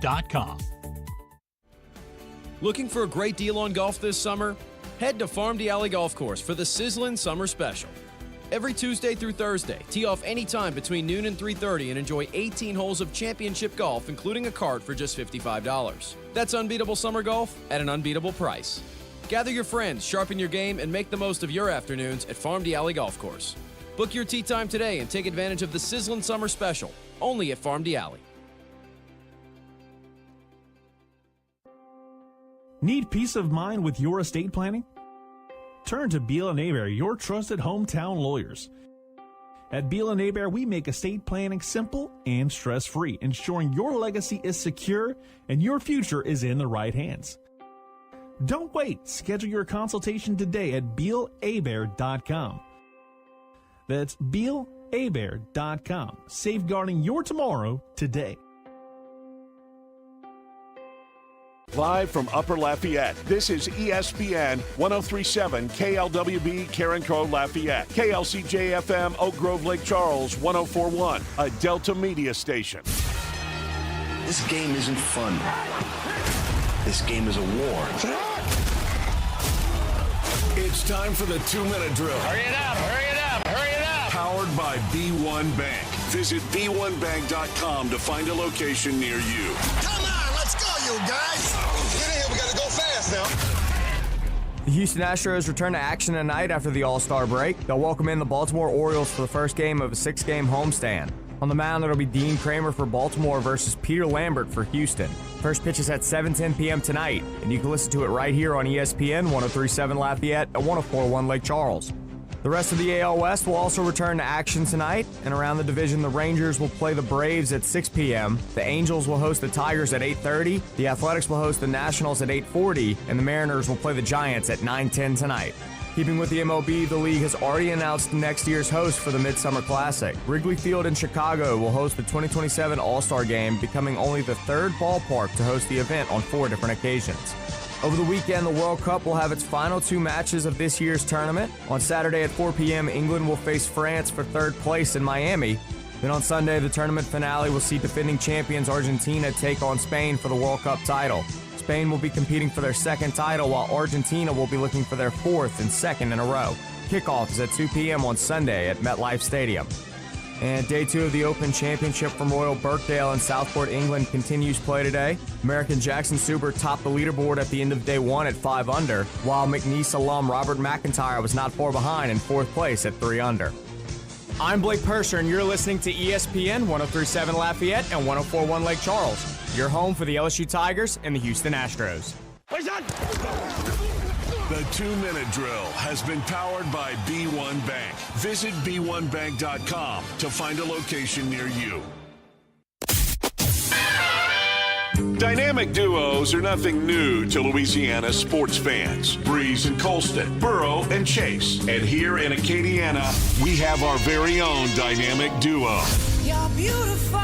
FarmDLA.com. Looking for a great deal on golf this summer? Head to Farm Alley Golf Course for the Sizzlin' Summer Special. Every Tuesday through Thursday, tee off anytime between noon and 3:30 and enjoy 18 holes of championship golf, including a cart for just $55. That's unbeatable summer golf at an unbeatable price. Gather your friends, sharpen your game, and make the most of your afternoons at Farm Alley Golf Course. Book your tee time today and take advantage of the Sizzlin' Summer Special, only at Farm Alley. Need peace of mind with your estate planning? Turn to Beal & Aber, your trusted hometown lawyers. At Beal & Aber, we make estate planning simple and stress-free, ensuring your legacy is secure and your future is in the right hands. Don't wait. Schedule your consultation today at BealAbear.com. That's BealAbear.com. Safeguarding your tomorrow today. Live from Upper Lafayette, this is ESPN 1037 KLWB Karen Crow Lafayette, KLCJ-FM Oak Grove Lake Charles 1041, a Delta Media station. This game isn't fun. This game is a war. It's time for the 2-minute drill. Hurry it up, hurry it up, hurry it up. Powered by B1 Bank. Visit B1Bank.com to find a location near you. Come on, let's go, you guys. Get in here, we gotta go fast now. The Houston Astros return to action tonight after the All-Star break. They'll welcome in the Baltimore Orioles for the first game of a 6-game homestand. On the mound, it'll be Dean Kramer for Baltimore versus Peter Lambert for Houston. First pitch is at 7:10 p.m. tonight, and you can listen to it right here on ESPN 1037 Lafayette and 1041 Lake Charles. The rest of the AL West will also return to action tonight, and around the division, the Rangers will play the Braves at 6 p.m., the Angels will host the Tigers at 8:30, the Athletics will host the Nationals at 8:40, and the Mariners will play the Giants at 9:10 tonight. Keeping with the MLB, the league has already announced next year's host for the Midsummer Classic. Wrigley Field in Chicago will host the 2027 All-Star Game, becoming only the third ballpark to host the event on 4 different occasions. Over the weekend, the World Cup will have its final 2 matches of this year's tournament. On Saturday at 4 p.m., England will face France for 3rd place in Miami. Then on Sunday, the tournament finale will see defending champions Argentina take on Spain for the World Cup title. Spain will be competing for their 2nd title, while Argentina will be looking for their 4th and 2nd in a row. Kickoff is at 2 p.m. on Sunday at MetLife Stadium. And Day 2 of the Open Championship from Royal Birkdale in Southport, England continues play today. American Jackson Suber topped the leaderboard at the end of Day 1 at 5 under, while McNeese alum Robert McIntyre was not far behind in 4th place at 3 under. I'm Blake Purser, and you're listening to ESPN 1037 Lafayette and 1041 Lake Charles, your home for the LSU Tigers and the Houston Astros. The 2-minute drill has been powered by B1 Bank. Visit B1Bank.com to find a location near you. Dynamic duos are nothing new to Louisiana sports fans. Breeze and Colston, Burrow and Chase. And here in Acadiana, we have our very own dynamic duo. You're beautiful.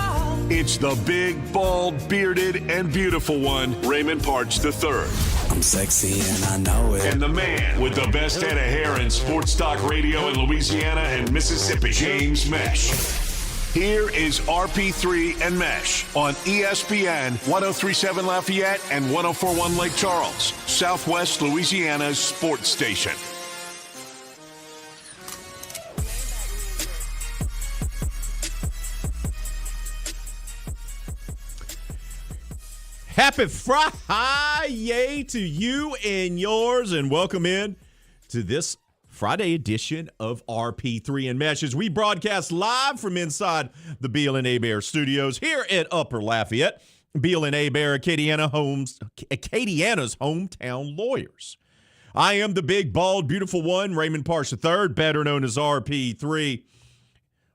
It's the big, bald, bearded, and beautiful one, Raymond Parch III. I'm sexy and I know it. And the man with the best head of hair in sports talk radio in Louisiana and Mississippi, James Meche. Here is RP3 and Meche on ESPN 1037 Lafayette and 1041 Lake Charles, Southwest Louisiana's sports station. Happy Friday to you and yours, and welcome in to this Friday edition of RP3 and Meche as we broadcast live from inside the Beal & Abear studios here at Upper Lafayette. Beal & Abear, Acadiana's hometown lawyers. I am the big, bald, beautiful one, Raymond Parch III, better known as RP3,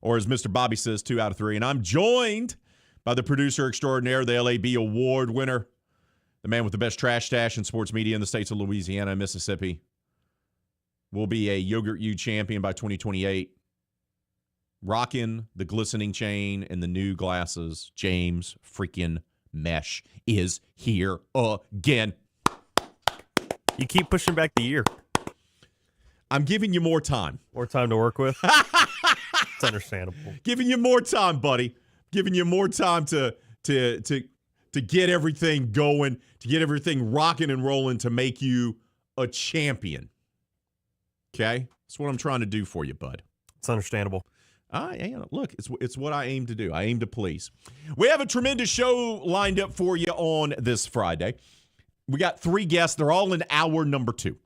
or as Mr. Bobby says, 2 out of 3. And I'm joined by the producer extraordinaire, the LAB award winner, the man with the best trash stash in sports media in the states of Louisiana and Mississippi. Will be a Yogurt U champion by 2028. Rocking the glistening chain and the new glasses. James freaking Meche is here again. You keep pushing back the year. I'm giving you more time. More time to work with? It's understandable. Giving you more time, buddy. Giving you more time to to get everything going, to get everything rocking and rolling, to make you a champion. Okay? That's what I'm trying to do for you, bud. It's understandable. Look, it's what I aim to do. I aim to please. We have a tremendous show lined up for you on this Friday. We got 3 guests. They're all in hour number 2.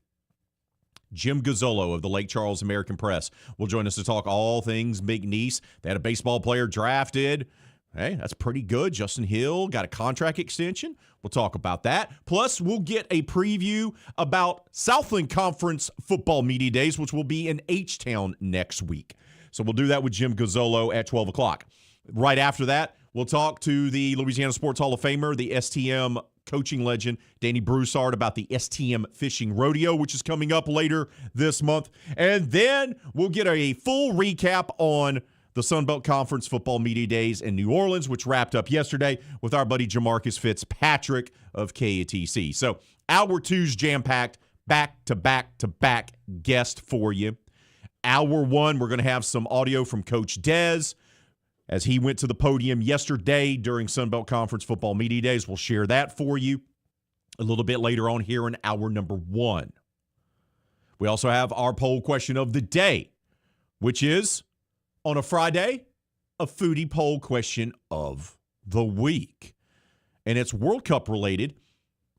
Jim Gazzolo of the Lake Charles American Press will join us to talk all things McNeese. They had a baseball player drafted. Hey, that's pretty good. Justin Hill got a contract extension. We'll talk about that. Plus, we'll get a preview about Southland Conference football media days, which will be in H-Town next week. So we'll do that with Jim Gazzolo at 12 o'clock. Right after that, we'll talk to the Louisiana Sports Hall of Famer, the STM coaching legend, Danny Broussard, about the STM Fishing Rodeo, which is coming up later this month. And then we'll get a full recap on the Sunbelt Conference football media days in New Orleans, which wrapped up yesterday with our buddy Jamarcus Fitzpatrick of KATC. So hour 2's jam-packed, back-to-back-to-back guest for you. Hour 1, we're going to have some audio from Coach Dez as he went to the podium yesterday during Sunbelt Conference football media days. We'll share that for you a little bit later on here in hour number 1. We also have our poll question of the day, which is, on a Friday, a foodie poll question of the week. And it's World Cup related.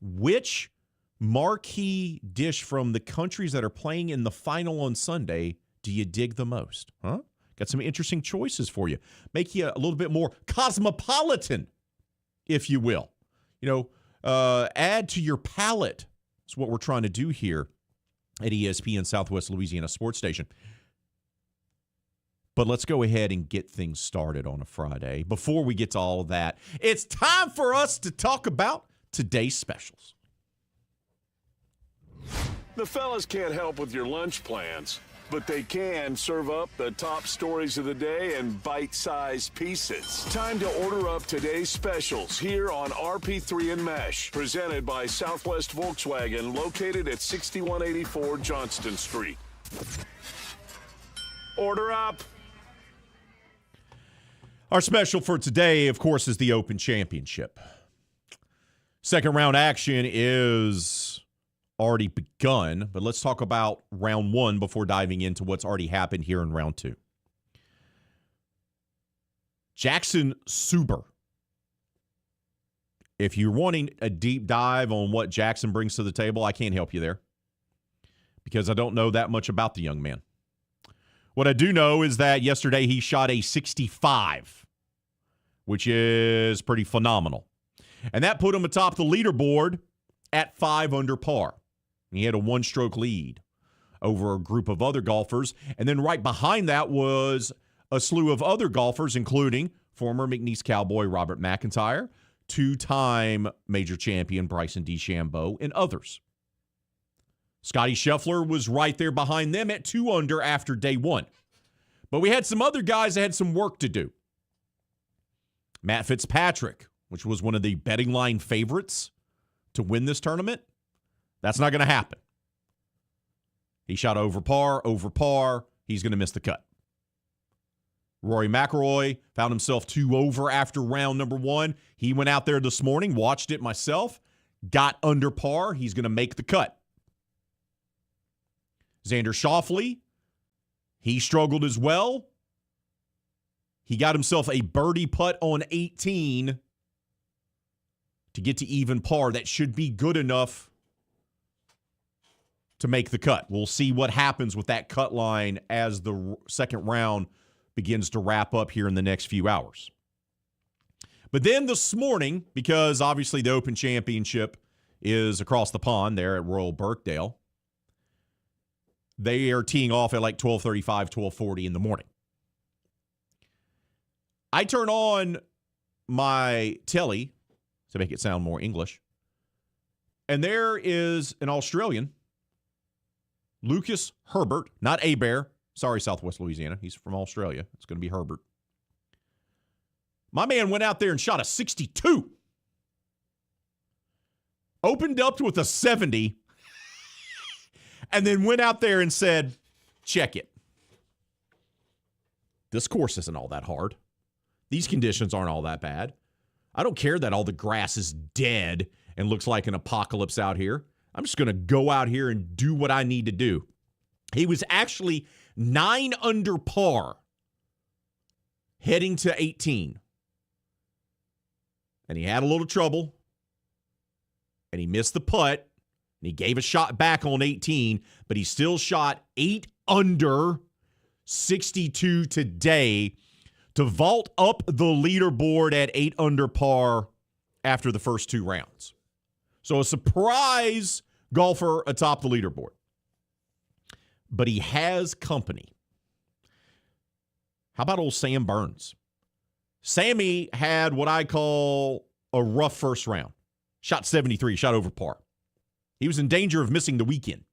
Which marquee dish from the countries that are playing in the final on Sunday do you dig the most? Huh? Got some interesting choices for you. Make you a little bit more cosmopolitan, if you will. Add to your palate. That's what we're trying to do here at ESPN Southwest Louisiana Sports Station. But let's go ahead and get things started on a Friday. Before we get to all of that, it's time for us to talk about today's specials. The fellas can't help with your lunch plans, but they can serve up the top stories of the day in bite-sized pieces. Time to order up today's specials here on RP3 and Meche, presented by Southwest Volkswagen, located at 6184 Johnston Street. Order up. Our special for today, of course, is the Open Championship. Second round action is already begun, but let's talk about round 1 before diving into what's already happened here in round 2. Jackson Suber. If you're wanting a deep dive on what Jackson brings to the table, I can't help you there because I don't know that much about the young man. What I do know is that yesterday he shot a 65, which is pretty phenomenal. And that put him atop the leaderboard at 5 under par. He had a 1-stroke lead over a group of other golfers. And then right behind that was a slew of other golfers, including former McNeese Cowboy Robert McIntyre, 2-time major champion Bryson DeChambeau, and others. Scotty Scheffler was right there behind them at 2 under after day 1. But we had some other guys that had some work to do. Matt Fitzpatrick, which was one of the betting line favorites to win this tournament, that's not going to happen. He shot over par. He's going to miss the cut. Rory McIlroy found himself 2 over after round number 1. He went out there this morning, watched it myself, got under par. He's going to make the cut. Xander Schauffele, he struggled as well. He got himself a birdie putt on 18 to get to even par. That should be good enough to make the cut. We'll see what happens with that cut line as the second round begins to wrap up here in the next few hours. But then this morning, because obviously the Open Championship is across the pond there at Royal Birkdale, they are teeing off at like 12:35, 12:40 in the morning. I turn on my telly to make it sound more English, and there is an Australian, Lucas Herbert, not Abear. Sorry, Southwest Louisiana. He's from Australia. It's going to be Herbert. My man went out there and shot a 62. Opened up with a 70. And then went out there and said, check it. This course isn't all that hard. These conditions aren't all that bad. I don't care that all the grass is dead and looks like an apocalypse out here. I'm just going to go out here and do what I need to do. He was actually 9 under par heading to 18. And he had a little trouble. And he missed the putt. And he gave a shot back on 18. But he still shot 8 under 62 today to vault up the leaderboard at 8 under par after the first 2 rounds. So a surprise golfer atop the leaderboard. But he has company. How about old Sam Burns? Sammy had what I call a rough first round. Shot 73, shot over par. He was in danger of missing the weekend.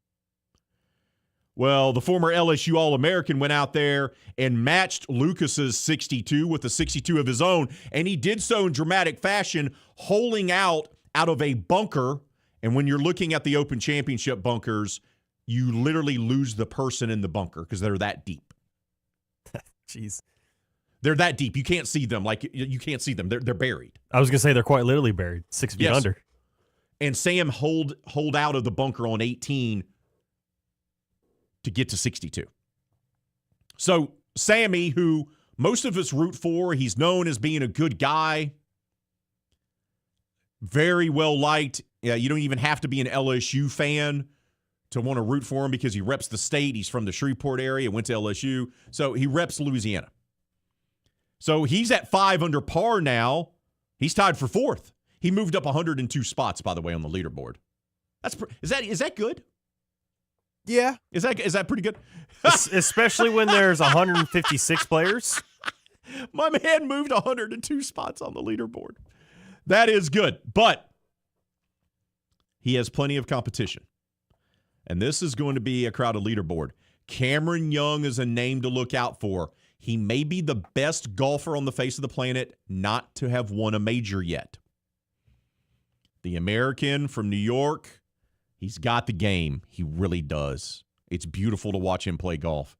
Well, the former LSU All-American went out there and matched Lucas's 62 with a 62 of his own, and he did so in dramatic fashion, holing out of a bunker. And when you're looking at the Open Championship bunkers, you literally lose the person in the bunker because they're that deep. Jeez. They're that deep. You can't see them. Like, you can't see them. They're buried. I was going to say they're quite literally buried, 6 feet under. And Sam hold out of the bunker on 18 to get to 62. So Sammy, who most of us root for, he's known as being a good guy, very well liked. Yeah, you don't even have to be an LSU fan to want to root for him because he reps the state. He's from the Shreveport area, went to LSU. So he reps Louisiana. So he's at 5 under par now. He's tied for 4th. He moved up 102 spots, by the way, on the leaderboard. Is that good? Yeah. Is that pretty good? Especially when there's 156 players. My man moved 102 spots on the leaderboard. That is good. But he has plenty of competition. And this is going to be a crowded leaderboard. Cameron Young is a name to look out for. He may be the best golfer on the face of the planet not to have won a major yet. The American from New York, he's got the game. He really does. It's beautiful to watch him play golf.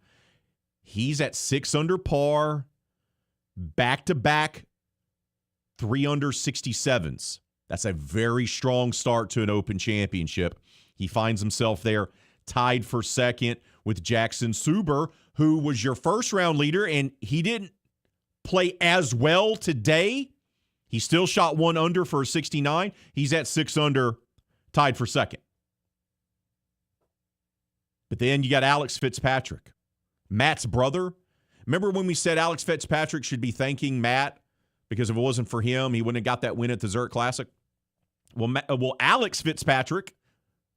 He's at 6 under par, back-to-back 3 under 67s. That's a very strong start to an Open Championship. He finds himself there tied for second with Jackson Suber, who was your first-round leader, and he didn't play as well today. He still shot 1 under for a 69. He's at 6 under, tied for second. But then you got Alex Fitzpatrick, Matt's brother. Remember when we said Alex Fitzpatrick should be thanking Matt because if it wasn't for him, he wouldn't have got that win at the Zurich Classic? Well, Alex Fitzpatrick,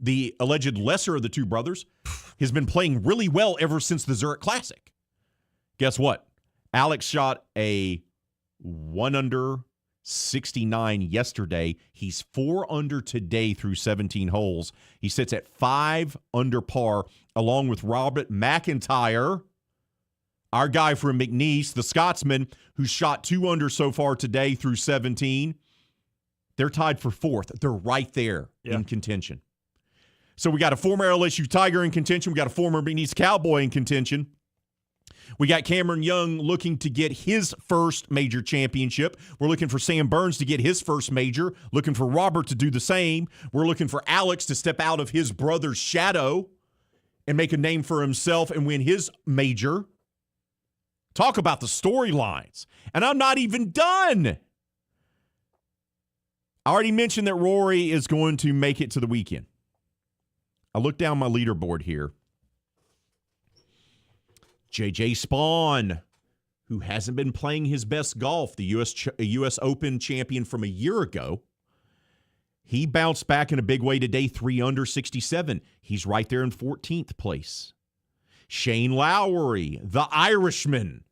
the alleged lesser of the two brothers, has been playing really well ever since the Zurich Classic. Guess what? Alex shot a 1 under 69 yesterday. He's 4 under today through 17 holes. He sits at 5 under par, along with Robert McIntyre, our guy from McNeese, the Scotsman, who shot 2 under so far today through 17. They're tied for 4th. They're right there in contention. So we got a former LSU Tiger in contention. We got a former McNeese Cowboy in contention. We got Cameron Young looking to get his first major championship. We're looking for Sam Burns to get his first major. Looking for Robert to do the same. We're looking for Alex to step out of his brother's shadow and make a name for himself and win his major. Talk about the storylines. And I'm not even done. I already mentioned that Rory is going to make it to the weekend. I look down my leaderboard here. J.J. Spawn, who hasn't been playing his best golf, the U.S. Open champion from a year ago, he bounced back in a big way today, 3 under 67. He's right there in 14th place. Shane Lowry, the Irishman,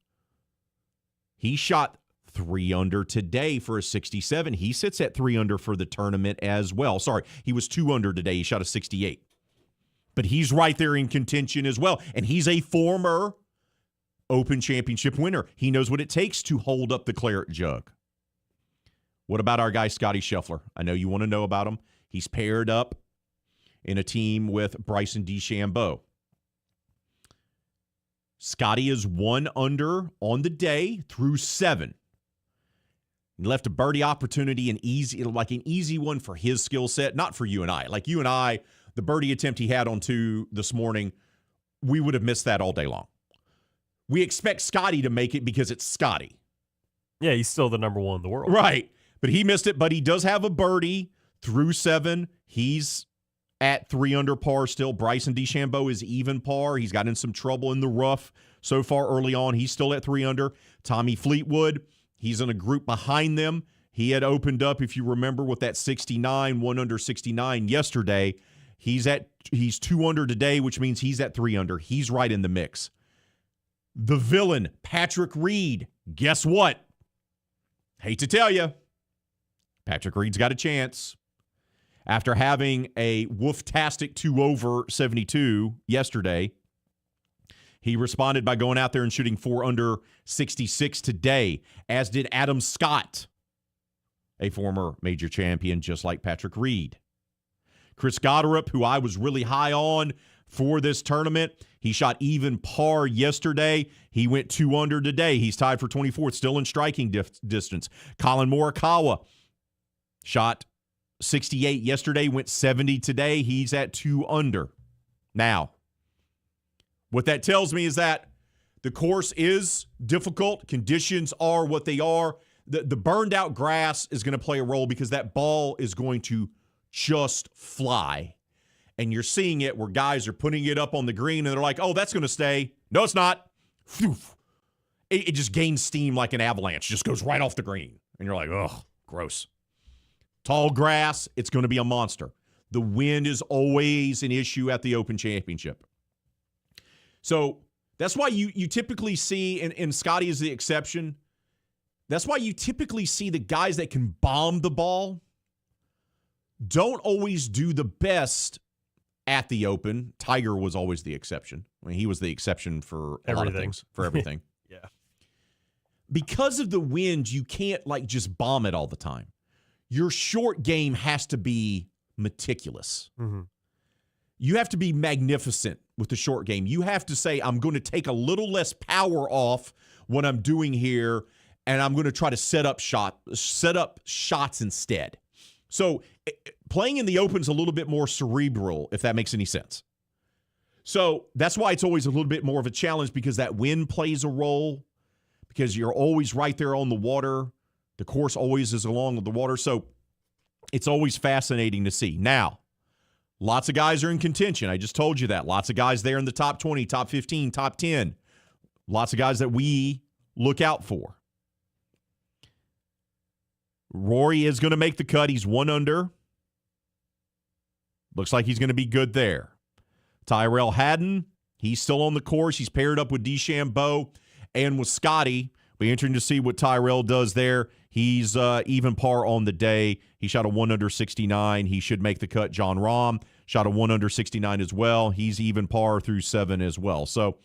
he shot 3 under today for a 67. He sits at 3 under for the tournament as well. Sorry, he was 2 under today. He shot a 68. But he's right there in contention as well. And he's a former Open Championship winner. He knows what it takes to hold up the claret jug. What about our guy, Scotty Scheffler? I know you want to know about him. He's paired up in a team with Bryson DeChambeau. Scotty is 1 under on the day through 7. He left a birdie opportunity, an easy one for his skill set, not for you and I. Like you and I, the birdie attempt he had on 2 this morning, we would have missed that all day long. We expect Scotty to make it because it's Scotty. Yeah, he's still the number 1 in the world. Right. But he missed it, but he does have a birdie through 7. He's at 3 under par still. Bryson DeChambeau is even par. He's gotten in some trouble in the rough so far early on. He's still at 3 under. Tommy Fleetwood, he's in a group behind them. He had opened up, if you remember, with that 69, 1 under 69 yesterday. He's 2 under today, which means he's at 3 under. He's right in the mix. The villain, Patrick Reed. Guess what? Hate to tell you, Patrick Reed's got a chance. After having a woof-tastic 2 over 72 yesterday, he responded by going out there and shooting 4 under 66 today, as did Adam Scott, a former major champion just like Patrick Reed. Chris Goddard, who I was really high on for this tournament, he shot even par yesterday. He went 2 under today. He's tied for 24th, still in striking distance. Colin Morikawa shot 68 yesterday, went 70 today. He's at 2 under. Now, what that tells me is that the course is difficult. Conditions are what they are. The burned out grass is going to play a role because that ball is going to just fly. And you're seeing it where guys are putting it up on the green and they're like, oh, that's going to stay. No, it's not. It just gains steam like an avalanche. Just goes right off the green. And you're like, oh, gross. Tall grass, it's going to be a monster. The wind is always an issue at the Open Championship. So that's why you typically see, and Scotty is the exception, that's why you typically see the guys that can bomb the ball don't always do the best at the Open. Tiger was always the exception. I mean, he was the exception for a lot of things, for everything. Yeah. Because of the wind, you can't just bomb it all the time. Your short game has to be meticulous. Mm-hmm. You have to be magnificent with the short game. You have to say, I'm going to take a little less power off what I'm doing here, and I'm going to try to set up shots instead. So playing in the Open's a little bit more cerebral, if that makes any sense. So that's why it's always a little bit more of a challenge, because that wind plays a role, because you're always right there on the water. The course always is along with the water. So it's always fascinating to see. Now, lots of guys are in contention. I just told you that. Lots of guys there in the top 20, top 15, top 10. Lots of guys that we look out for. Rory is going to make the cut. He's 1 under. Looks like he's going to be good there. Tyrell Haddon, he's still on the course. He's paired up with DeChambeau and with Scotty. Be interesting to see what Tyrell does there. He's even par on the day. He shot a 1 under 69. He should make the cut. John Rahm shot a 1 under 69 as well. He's even par through 7 as well. So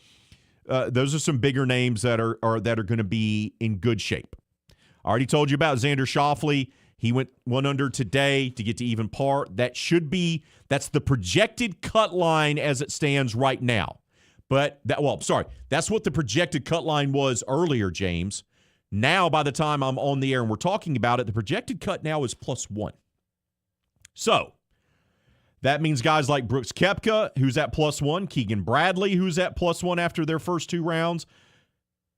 those are some bigger names that are going to be in good shape. I already told you about Xander Schauffele. He went 1 under today to get to even par. That's the projected cut line as it stands right now. That's what the projected cut line was earlier, James. Now, by the time I'm on the air and we're talking about it, the projected cut now is +1. So that means guys like Brooks Koepka, who's at +1, Keegan Bradley, who's at +1 after their first 2 rounds,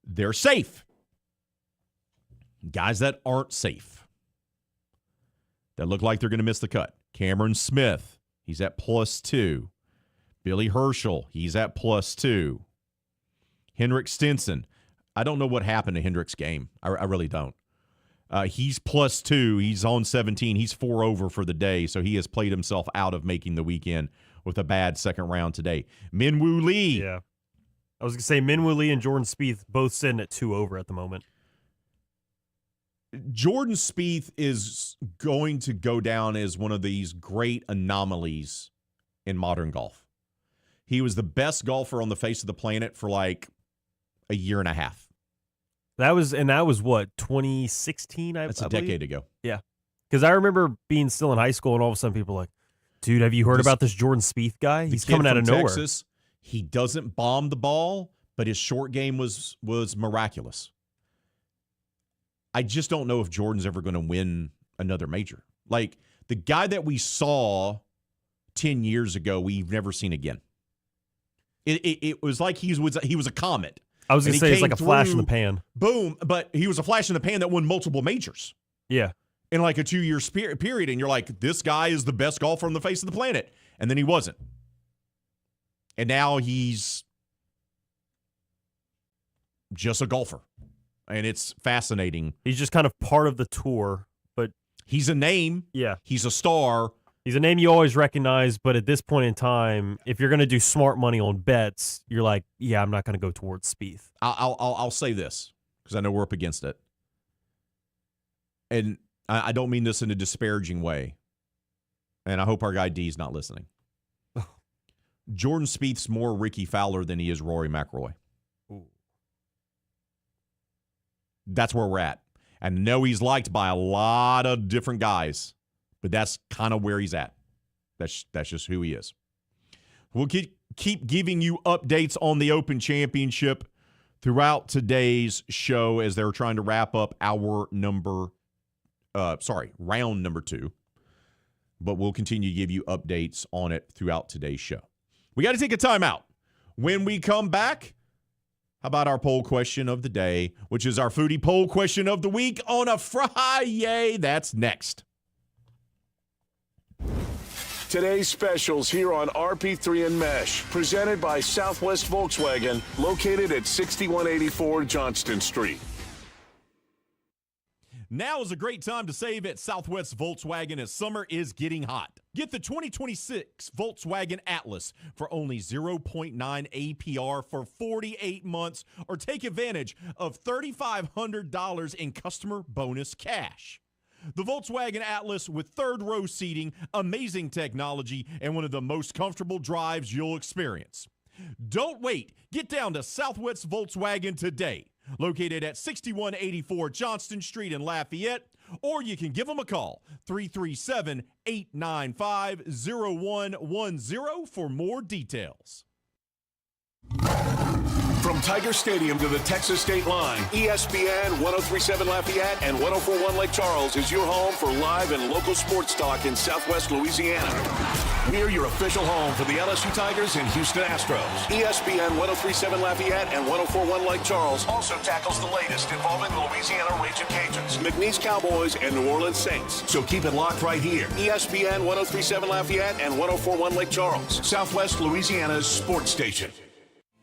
they're safe. Guys that aren't safe, that look like they're going to miss the cut. Cameron Smith, he's at +2. Billy Herschel, he's at +2. Henrik Stenson, I don't know what happened to Hendrick's game. I really don't. He's +2. He's on 17. He's 4 over for the day, so he has played himself out of making the weekend with a bad second round today. Min-Woo Lee. Yeah. I was going to say Min-Woo Lee and Jordan Spieth both sitting at 2 over at the moment. Jordan Spieth is going to go down as one of these great anomalies in modern golf. He was the best golfer on the face of the planet for like a year and a half. That was what, 2016? That's a decade ago. Yeah. Because I remember being still in high school and all of a sudden people were like, dude, have you heard about this Jordan Spieth guy? He's coming out of nowhere. Texas, he doesn't bomb the ball, but his short game was miraculous. I just don't know if Jordan's ever going to win another major. Like, the guy that we saw 10 years ago, we've never seen again. It was like he was a comet. I was going to say, it's like a flash in the pan. Boom, but he was a flash in the pan that won multiple majors. Yeah. In like a 2-year period, and you're like, this guy is the best golfer on the face of the planet. And then he wasn't. And now he's just a golfer. And it's fascinating. He's just kind of part of the tour, but he's a name. Yeah. He's a star. He's a name you always recognize, but at this point in time, if you're going to do smart money on bets, you're like, yeah, I'm not going to go towards Spieth. I'll say this, because I know we're up against it. And I don't mean this in a disparaging way. And I hope our guy D is not listening. Jordan Spieth's more Ricky Fowler than he is Rory McIlroy. Ooh. That's where we're at. And I know he's liked by a lot of different guys, but that's kind of where he's at. That's just who he is. We'll keep giving you updates on the Open Championship throughout today's show as they're trying to wrap up round number 2. But we'll continue to give you updates on it throughout today's show. We got to take a timeout. When we come back, how about our poll question of the day, which is our foodie poll question of the week on a Friday? That's next. Today's specials here on RP3 and Meche, presented by Southwest Volkswagen, located at 6184 Johnston Street. Now is a great time to save at Southwest Volkswagen as summer is getting hot. Get the 2026 Volkswagen Atlas for only 0.9 APR for 48 months, or take advantage of $3,500 in customer bonus cash. The Volkswagen Atlas with third-row seating, amazing technology, and one of the most comfortable drives you'll experience. Don't wait. Get down to Southwest Volkswagen today, located at 6184 Johnston Street in Lafayette, or you can give them a call, 337-895-0110 for more details. From Tiger Stadium to the Texas state line, ESPN 1037 Lafayette and 1041 Lake Charles is your home for live and local sports talk in Southwest Louisiana. We're your official home for the LSU Tigers and Houston Astros. ESPN 1037 Lafayette and 1041 Lake Charles also tackles the latest involving the Louisiana Raging Cajuns, McNeese Cowboys, and New Orleans Saints. So keep it locked right here. ESPN 1037 Lafayette and 1041 Lake Charles, Southwest Louisiana's sports station.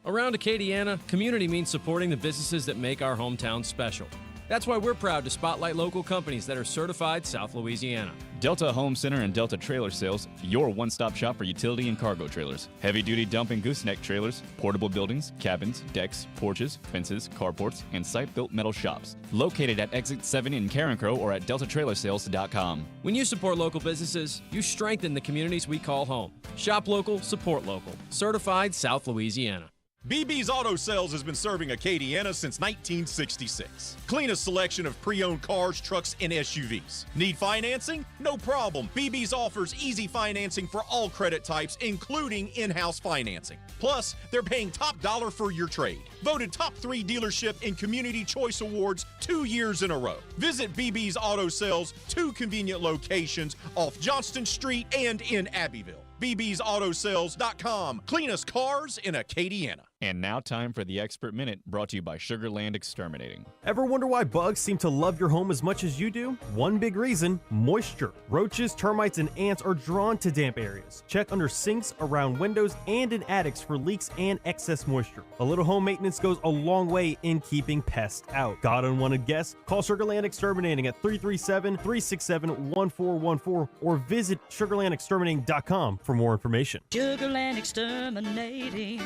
Around Acadiana, community means supporting the businesses that make our hometown special. That's why we're proud to spotlight local companies that are certified South Louisiana. Delta Home Center and Delta Trailer Sales, your one-stop shop for utility and cargo trailers. Heavy-duty dump and gooseneck trailers, portable buildings, cabins, decks, porches, fences, carports, and site-built metal shops. Located at Exit 7 in Carencro or at deltatrailersales.com. When you support local businesses, you strengthen the communities we call home. Shop local, support local. Certified South Louisiana. BB's Auto Sales has been serving Acadiana since 1966. Cleanest selection of pre-owned cars, trucks, and SUVs. Need financing? No problem. BB's offers easy financing for all credit types, including in-house financing. Plus, they're paying top dollar for your trade. Voted top 3 dealership in Community Choice Awards 2 years in a row. Visit BB's Auto Sales, 2 convenient locations off Johnston Street and in Abbeville. bbsautosales.com. Cleanest cars in Acadiana. And now time for the Expert Minute, brought to you by Sugarland Exterminating. Ever wonder why bugs seem to love your home as much as you do? One big reason: moisture. Roaches, termites, and ants are drawn to damp areas. Check under sinks, around windows, and in attics for leaks and excess moisture. A little home maintenance goes a long way in keeping pests out. Got unwanted guests? Call Sugarland Exterminating at 337-367-1414 or visit sugarlandexterminating.com for more information. Sugarland Exterminating.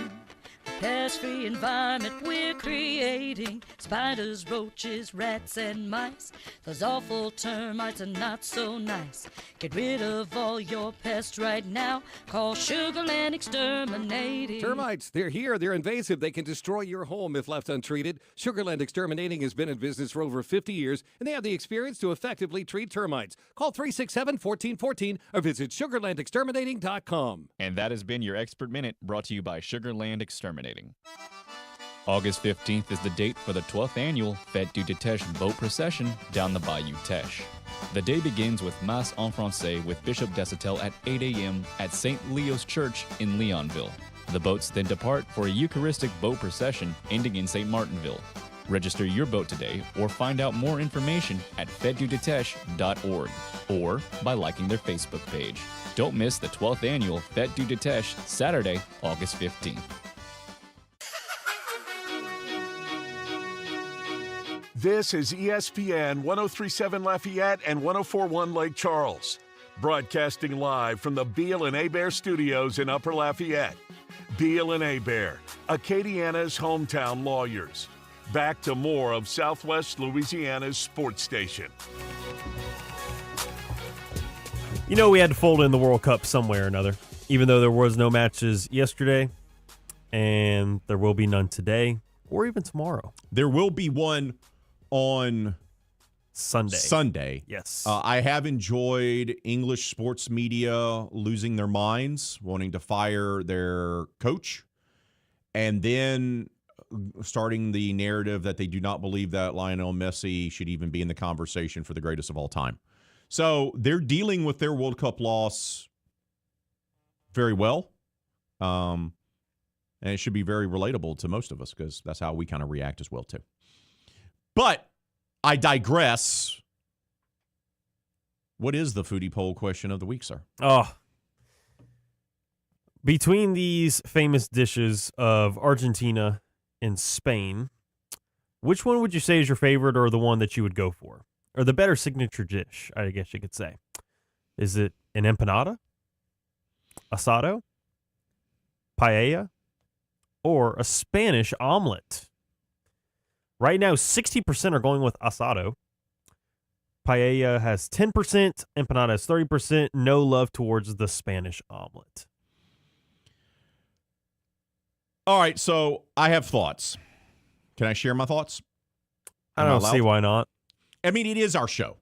Pest-free environment we're creating. Spiders, roaches, rats, and mice. Those awful termites are not so nice. Get rid of all your pests right now. Call Sugarland Exterminating. Termites, they're here. They're invasive. They can destroy your home if left untreated. Sugarland Exterminating has been in business for over 50 years, and they have the experience to effectively treat termites. Call 367-1414 or visit sugarlandexterminating.com. And that has been your Expert Minute, brought to you by Sugarland Exterminating. August 15th is the date for the 12th annual Fête du Teche boat procession down the Bayou Teche. The day begins with Mass en Francais with Bishop Desatel at 8 a.m. at St. Leo's Church in Leonville. The boats then depart for a Eucharistic boat procession ending in St. Martinville. Register your boat today or find out more information at fêteduteche.org or by liking their Facebook page. Don't miss the 12th annual Fête du Teche, Saturday, August 15th. This is ESPN 1037 Lafayette and 1041 Lake Charles, broadcasting live from the Beal and Hebert studios in Upper Lafayette. Beal and Hebert, Acadiana's hometown lawyers. Back to more of Southwest Louisiana's sports station. You know, we had to fold in the World Cup somewhere or another, even though there was no matches yesterday, and there will be none today or even tomorrow. There will be one on Sunday. Yes. I have enjoyed English sports media losing their minds, wanting to fire their coach, and then starting the narrative that they do not believe that Lionel Messi should even be in the conversation for the greatest of all time. So they're dealing with their World Cup loss very well. And it should be very relatable to most of us because that's how we kind of react as well, too. But I digress. What is the foodie poll question of the week, sir? Oh. Between these famous dishes of Argentina and Spain, which one would you say is your favorite or the one that you would go for? Or the better signature dish, I guess you could say. Is it an empanada, asado, paella, or a Spanish omelet? Right now, 60% are going with asado. Paella has 10%, empanada has 30%. No love towards the Spanish omelet. All right, so I have thoughts. Can I share my thoughts? I don't see why not. I mean, it is our show.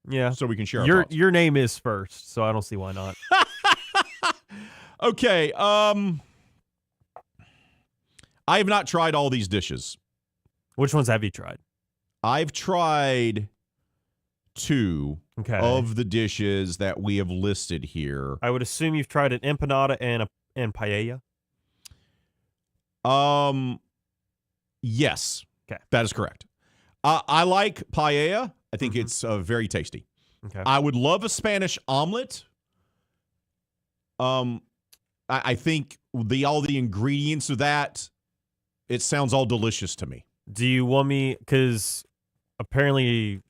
Yeah. So we can share our thoughts. Your name is first, so I don't see why not. Okay. I have not tried all these dishes. Which ones have you tried? I've tried 2 of the dishes that we have listed here. I would assume you've tried an empanada and paella. Yes. Okay. That is correct. I like paella. I think it's very tasty. Okay. I would love a Spanish omelet. I think all the ingredients of that, it sounds all delicious to me. Do you want me, because apparently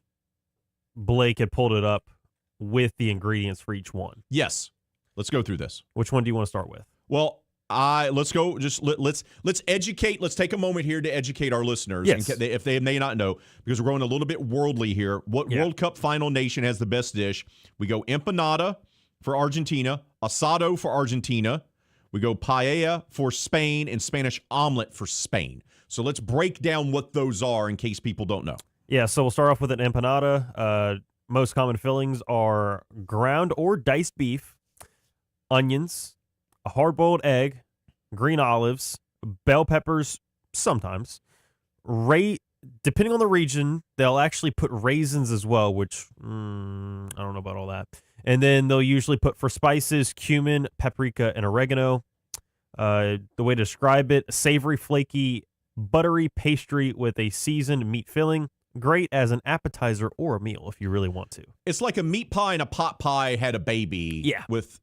Blake had pulled it up with the ingredients for each one. Yes. Let's go through this. Which one do you want to start with? Well, let's go. Let's educate. Let's take a moment here to educate our listeners, yes, if they may not know, because we're going a little bit worldly here. What World Cup final nation has the best dish? We go empanada for Argentina, asado for Argentina. We go paella for Spain and Spanish omelet for Spain. So let's break down what those are in case people don't know. Yeah, so we'll start off with an empanada. Most common fillings are ground or diced beef, onions, a hard-boiled egg, green olives, bell peppers sometimes. Depending on the region, they'll actually put raisins as well, which I don't know about all that. And then they'll usually put, for spices, cumin, paprika, and oregano. The way to describe it, savory, flaky, buttery pastry with a seasoned meat filling. Great as an appetizer or a meal if you really want to. It's like a meat pie and a pot pie had a baby. Yeah. With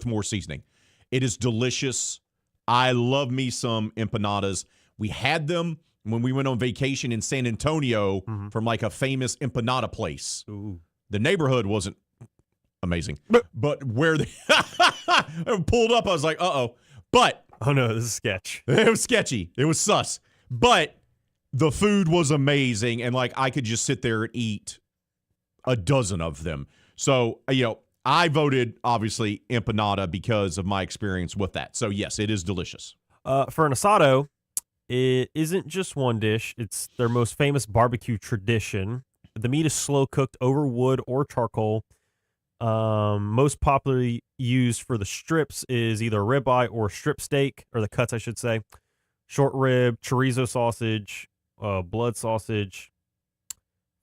more seasoning. It is delicious. I love me some empanadas. We had them when we went on vacation in San Antonio from like a famous empanada place. Ooh. The neighborhood wasn't amazing, but where they pulled up, I was like, uh-oh. But oh no, this is sketch. It was sketchy. It was sus. But the food was amazing, and like I could just sit there and eat a dozen of them. So, I voted, obviously, empanada because of my experience with that. So, yes, it is delicious. For an asado, it isn't just one dish. It's their most famous barbecue tradition. The meat is slow cooked over wood or charcoal. Most popularly used for the strips is either a ribeye or strip steak, or the cuts, I should say. short rib, chorizo sausage, blood sausage,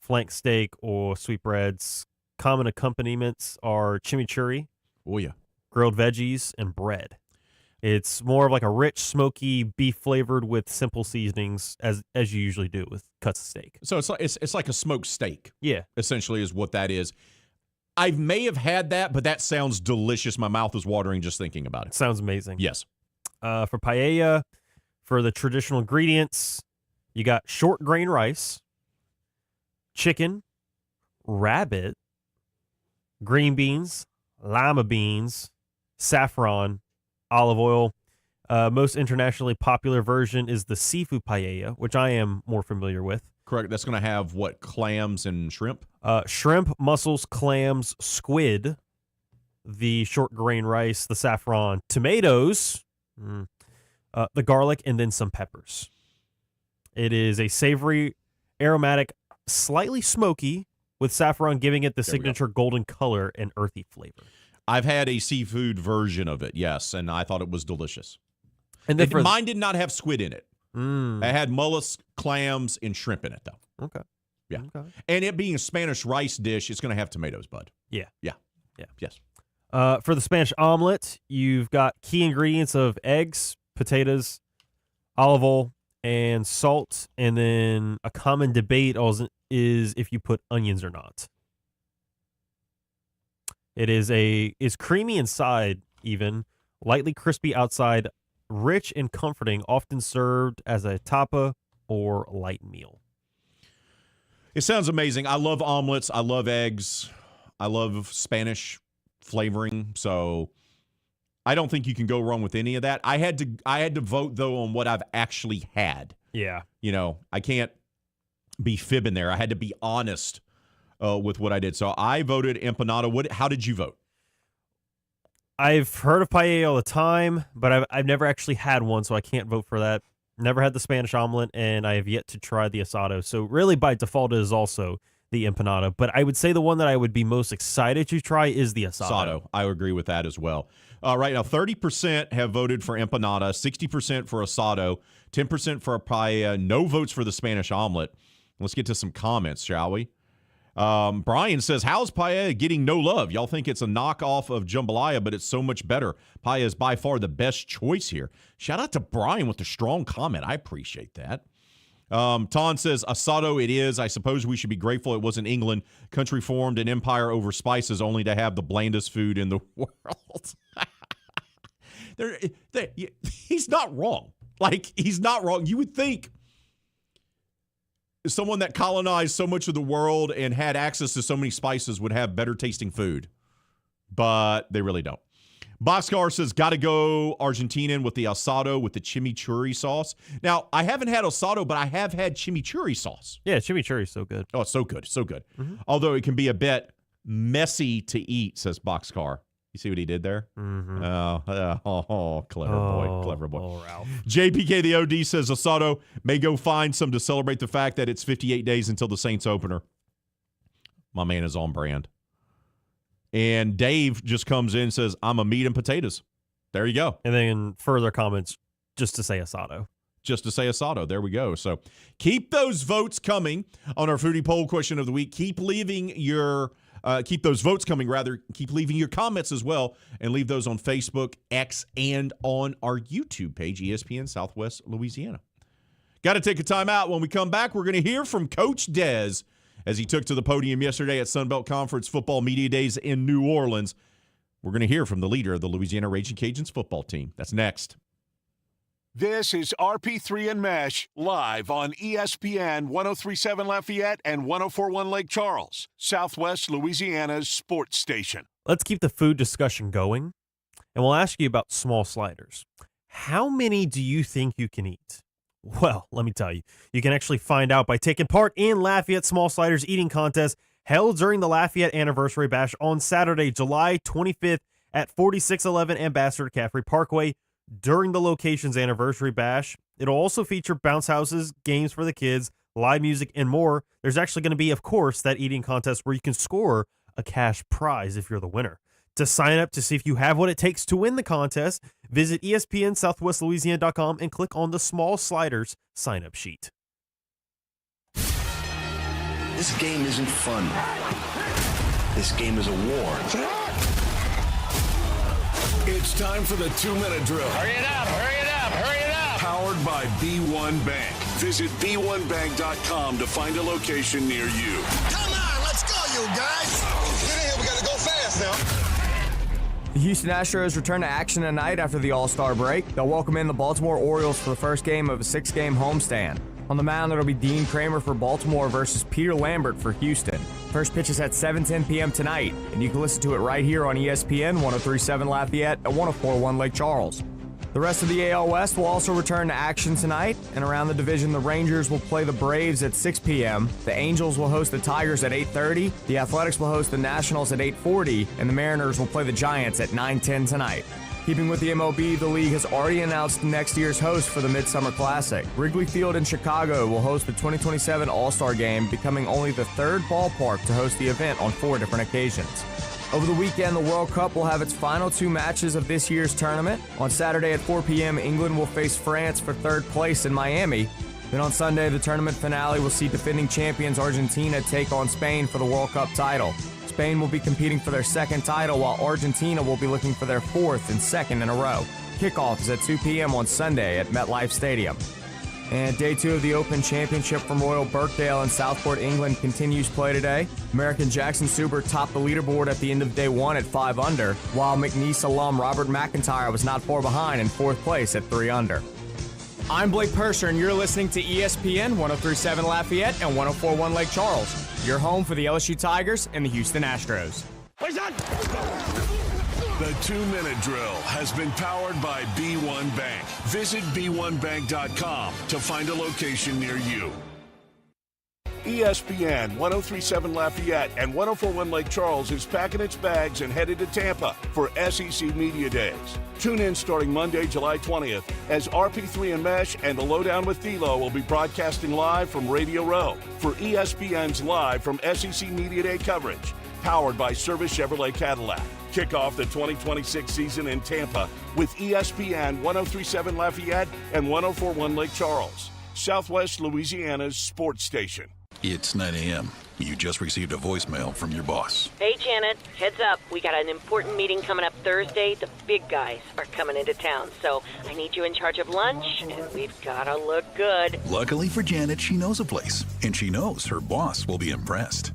flank steak, or sweetbreads. Common accompaniments are chimichurri, Oh, yeah. grilled veggies, and bread. It's more of like a rich, smoky beef flavored with simple seasonings, as you usually do with cuts of steak. So it's like a smoked steak. Yeah. Essentially is what that is. I may have had that, but that sounds delicious. My mouth is watering just thinking about it. Sounds amazing. Yes. For paella, for the traditional ingredients, you got short grain rice, chicken, rabbit, green beans, lima beans, saffron, olive oil. Most internationally popular version is the seafood paella, which I am more familiar with. Correct. That's going to have what, clams and shrimp? Shrimp, mussels, clams, squid, the short grain rice, the saffron, tomatoes, the garlic, and then some peppers. It is a savory, aromatic, slightly smoky, with saffron giving it the signature golden color and earthy flavor. I've had a seafood version of it, yes, and I thought it was delicious. And then mine did not have squid in it. I had mollusks, clams, and shrimp in it, though. Okay. Yeah. Okay. And it being a Spanish rice dish, it's going to have tomatoes, bud. Yeah. Yeah. Yes. For the Spanish omelet, you've got key ingredients of eggs, potatoes, olive oil, and salt. And then a common debate is if you put onions or not. It is creamy inside, even lightly crispy outside, rich and comforting, often served as a tapa or light meal. It sounds amazing. I love omelets. I love eggs. I love Spanish flavoring. So I don't think you can go wrong with any of that. I had to vote, though, on what I've actually had. Yeah. You know, I can't be fibbing there. I had to be honest with what I did. So I voted empanada. How did you vote? I've heard of paella all the time, but I've never actually had one, so I can't vote for that. Never had the Spanish omelet, and I have yet to try the asado. So really, by default, it is also the empanada. But I would say the one that I would be most excited to try is the asado. I agree with that as well. Right now, 30% have voted for empanada, 60% for asado, 10% for a paella, no votes for the Spanish omelet. Let's get to some comments, shall we? Brian says, how's paella getting no love? Y'all think it's a knockoff of jambalaya, but it's so much better. Paella is by far the best choice here. Shout out to Brian with the strong comment. I appreciate that. Ton says, asado it is. I suppose we should be grateful it wasn't England. Country formed an empire over spices only to have the blandest food in the world. He's not wrong. Like, he's not wrong. You would think someone that colonized so much of the world and had access to so many spices would have better tasting food, but they really don't. Boxcar says, gotta go Argentinian with the asado with the chimichurri sauce. Now, I haven't had asado, but I have had chimichurri sauce. Yeah, chimichurri is so good. Oh, it's so good. So good. Mm-hmm. Although it can be a bit messy to eat, says Boxcar. You see what he did there? Mm-hmm. Clever boy. Oh, Ralph. JPK the OD says asado may go find some to celebrate the fact that it's 58 days until the Saints opener. My man is on brand. And Dave just comes in and says, I'm a meat and potatoes. There you go. And then further comments just to say asado. Just to say asado. There we go. So keep those votes coming on our foodie poll question of the week. Keep leaving your... keep those votes coming, rather. Keep leaving your comments as well, and leave those on Facebook, X, and on our YouTube page, ESPN Southwest Louisiana. Got to take a time out. When we come back, we're going to hear from Coach Dez as he took to the podium yesterday at Sun Belt Conference Football Media Days in New Orleans. We're going to hear from the leader of the Louisiana Raging Cajuns football team. That's next. This is RP3 and Meche, live on ESPN 103.7 Lafayette and 104.1 Lake Charles, Southwest Louisiana's sports station. Let's keep the food discussion going, and we'll ask you about small sliders. How many do you think you can eat? Well, let me tell you. You can actually find out by taking part in Lafayette Small Sliders Eating Contest held during the Lafayette Anniversary Bash on Saturday, July 25th at 4611 Ambassador Caffrey Parkway. During the location's anniversary bash, it'll also feature bounce houses, games for the kids, live music, and more. There's actually going to be, of course, that eating contest where you can score a cash prize if you're the winner. To sign up to see if you have what it takes to win the contest, visit ESPNSouthwestLouisiana.com and click on the small sliders sign-up sheet. This game isn't fun. This game is a war. It's time for the 2-minute drill. Hurry it up, hurry it up, hurry it up. Powered by B1 Bank. Visit B1Bank.com to find a location near you. Come on, let's go, you guys. Get in here, we gotta go fast now. The Houston Astros return to action tonight after the All-Star break. They'll welcome in the Baltimore Orioles for the first game of a 6-game homestand. On the mound, it'll be Dean Kramer for Baltimore versus Peter Lambert for Houston. First pitch is at 7:10 p.m. tonight, and you can listen to it right here on ESPN 103.7 Lafayette and 104.1 Lake Charles. The rest of the AL West will also return to action tonight, and around the division, the Rangers will play the Braves at 6 p.m., the Angels will host the Tigers at 8:30, the Athletics will host the Nationals at 8:40, and the Mariners will play the Giants at 9:10 tonight. Keeping with the MLB, the league has already announced next year's host for the Midsummer Classic. Wrigley Field in Chicago will host the 2027 All-Star Game, becoming only the third ballpark to host the event on 4 different occasions. Over the weekend, the World Cup will have its final 2 matches of this year's tournament. On Saturday at 4 p.m., England will face France for third place in Miami. Then on Sunday, the tournament finale will see defending champions Argentina take on Spain for the World Cup title. Spain will be competing for their second title, while Argentina will be looking for their 4th and 2nd in a row. Kickoff is at 2 p.m. on Sunday at MetLife Stadium. And Day 2 of the Open Championship from Royal Birkdale in Southport, England continues play today. American Jackson Subert topped the leaderboard at the end of Day 1 at 5 under, while McNeese alum Robert McIntyre was not far behind in 4th place at 3 under. I'm Blake Purser, and you're listening to ESPN 103.7 Lafayette and 104.1 Lake Charles, your home for the LSU Tigers and the Houston Astros. The 2-minute drill has been powered by B1 Bank. Visit B1Bank.com to find a location near you. ESPN 103.7 Lafayette and 104.1 Lake Charles is packing its bags and headed to Tampa for SEC Media Days. Tune in starting Monday, July 20th, as RP3 and Meche and The Lowdown with D'Lo will be broadcasting live from Radio Row for ESPN's Live from SEC Media Day coverage, powered by Service Chevrolet Cadillac. Kick off the 2026 season in Tampa with ESPN 103.7 Lafayette and 104.1 Lake Charles, Southwest Louisiana's sports station. It's 9 a.m. You just received a voicemail from your boss. Hey, Janet. Heads up. We got an important meeting coming up Thursday. The big guys are coming into town, so I need you in charge of lunch, and we've got to look good. Luckily for Janet, she knows a place, and she knows her boss will be impressed.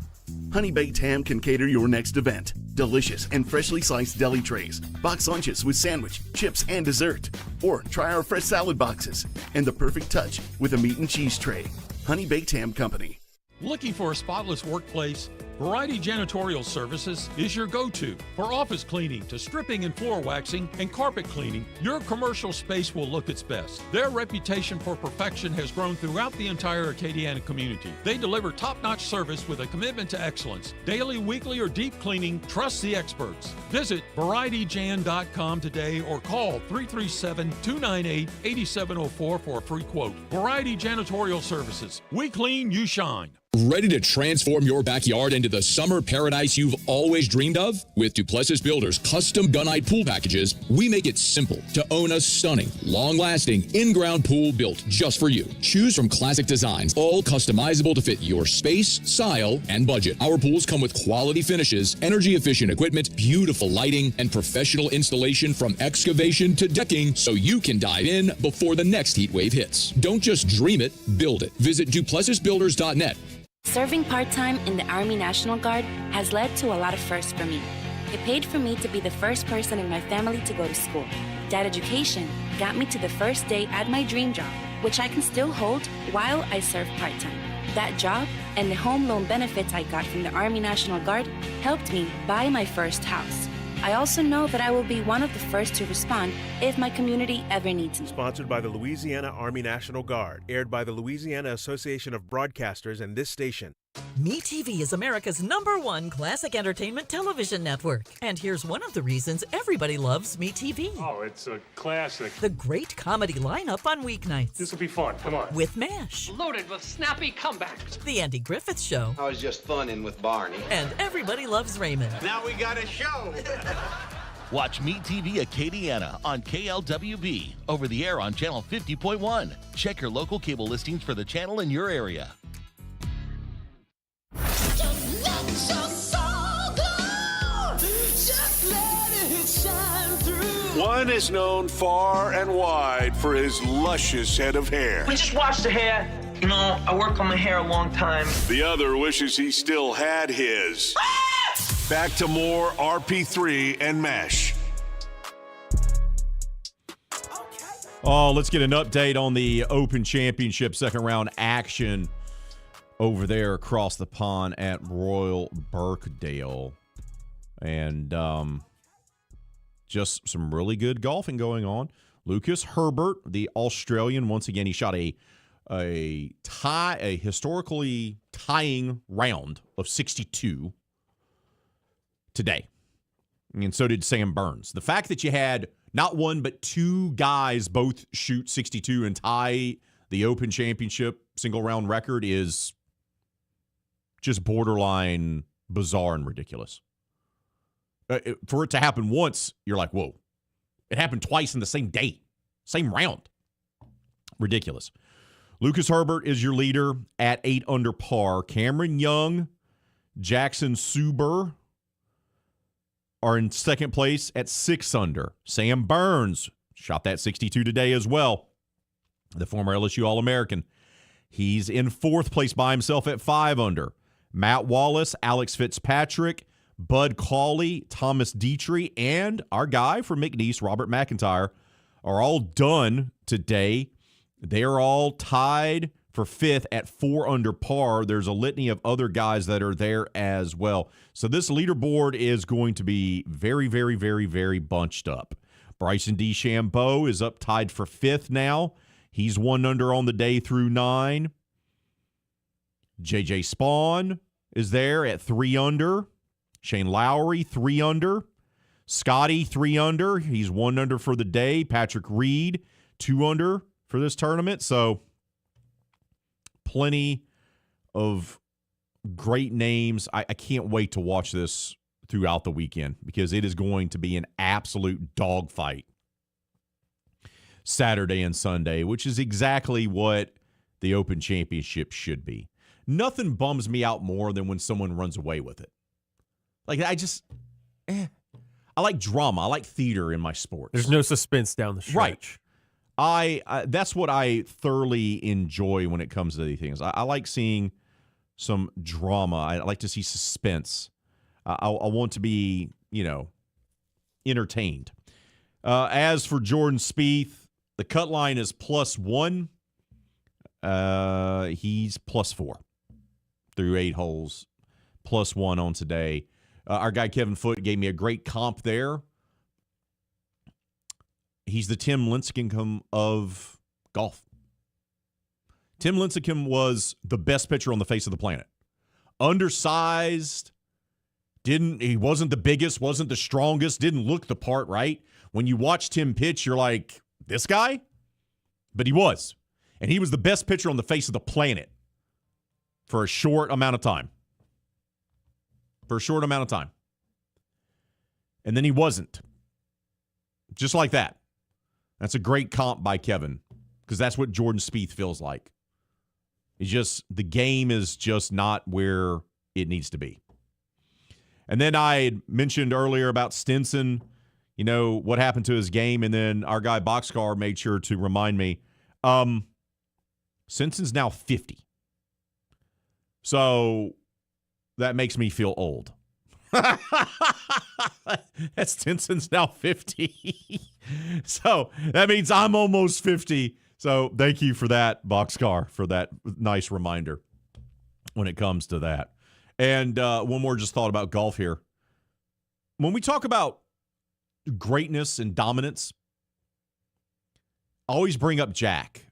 Honey Baked Ham can cater your next event. Delicious and freshly sliced deli trays, box lunches with sandwich, chips, and dessert. Or try our fresh salad boxes and the perfect touch with a meat and cheese tray. Honey Baked Ham Company. Looking for a spotless workplace? Variety Janitorial Services is your go-to. For office cleaning to stripping and floor waxing and carpet cleaning, your commercial space will look its best. Their reputation for perfection has grown throughout the entire Acadiana community. They deliver top-notch service with a commitment to excellence. Daily, weekly, or deep cleaning, trust the experts. Visit VarietyJan.com today or call 337-298-8704 for a free quote. Variety Janitorial Services. We clean, you shine. Ready to transform your backyard into the summer paradise you've always dreamed of? With Duplessis Builders custom gunite pool packages, we make it simple to own a stunning, long-lasting, in-ground pool built just for you. Choose from classic designs, all customizable to fit your space, style, and budget. Our pools come with quality finishes, energy-efficient equipment, beautiful lighting, and professional installation from excavation to decking, so you can dive in before the next heat wave hits. Don't just dream it, build it. Visit DuplessisBuilders.net. Serving part-time in the Army National Guard has led to a lot of firsts for me. It paid for me to be the first person in my family to go to school. That education got me to the first day at my dream job, which I can still hold while I serve part-time. That job and the home loan benefits I got from the Army National Guard helped me buy my first house. I also know that I will be one of the first to respond if my community ever needs me. Sponsored by the Louisiana Army National Guard, aired by the Louisiana Association of Broadcasters and this station. MeTV is America's #1 classic entertainment television network. And here's one of the reasons everybody loves MeTV. Oh, it's a classic. The great comedy lineup on weeknights. This will be fun. Come on. With Meche. Loaded with snappy comebacks. The Andy Griffith Show. I was just funning with Barney. And Everybody Loves Raymond. Now we got a show. Watch MeTV Acadiana on KLWB, over the air on Channel 50.1. Check your local cable listings for the channel in your area. One is known far and wide for his luscious head of hair. We just wash the hair. You know, I work on my hair a long time. The other wishes he still had his. Back to more RP3 and Meche. Oh, let's get an update on the Open Championship second round action over there across the pond at Royal Birkdale. And just some really good golfing going on. Lucas Herbert, the Australian, once again, he shot a historically tying round of 62 today. And so did Sam Burns. The fact that you had not one but two guys both shoot 62 and tie the Open Championship single round record is just borderline bizarre and ridiculous. For it to happen once, you're like, whoa. It happened twice in the same day, same round. Ridiculous. Lucas Herbert is your leader at 8 under par. Cameron Young, Jackson Suber are in second place at 6 under. Sam Burns shot that 62 today as well. The former LSU All-American. He's in fourth place by himself at 5 under. Matt Wallace, Alex Fitzpatrick, Bud Cauley, Thomas Dietrich, and our guy from McNeese, Robert McIntyre, are all done today. They're all tied for 5th at 4 under par. There's a litany of other guys that are there as well. So this leaderboard is going to be very, very, very, very bunched up. Bryson DeChambeau is up tied for 5th now. He's 1 under on the day through 9. J.J. Spawn is there at 3 under. Shane Lowry, 3 under. Scotty, 3 under. He's 1 under for the day. Patrick Reed, 2 under for this tournament. So plenty of great names. I can't wait to watch this throughout the weekend because it is going to be an absolute dogfight Saturday and Sunday, which is exactly what the Open Championship should be. Nothing bums me out more than when someone runs away with it. Like, I like drama. I like theater in my sports. There's no suspense down the stretch. Right. That's what I thoroughly enjoy when it comes to these things. I like seeing some drama. I like to see suspense. I want to be, entertained. As for Jordan Spieth, the cut line is +1. He's +4 through 8 holes, +1 on today. Our guy Kevin Foote gave me a great comp there. He's the Tim Lincecum of golf. Tim Lincecum was the best pitcher on the face of the planet. Undersized, he wasn't the biggest, wasn't the strongest, didn't look the part, right? When you watched him pitch, you're like, this guy? But he was. And he was the best pitcher on the face of the planet for a short amount of time. And then he wasn't. Just like that. That's a great comp by Kevin because that's what Jordan Spieth feels like. The game is just not where it needs to be. And then I had mentioned earlier about Stinson, what happened to his game, and then our guy Boxcar made sure to remind me, Stinson's now 50. So that makes me feel old. That Stinson's now 50. So that means I'm almost 50. So thank you for that, Boxcar, for that nice reminder when it comes to that. And one more just thought about golf here. When we talk about greatness and dominance, I always bring up Jack.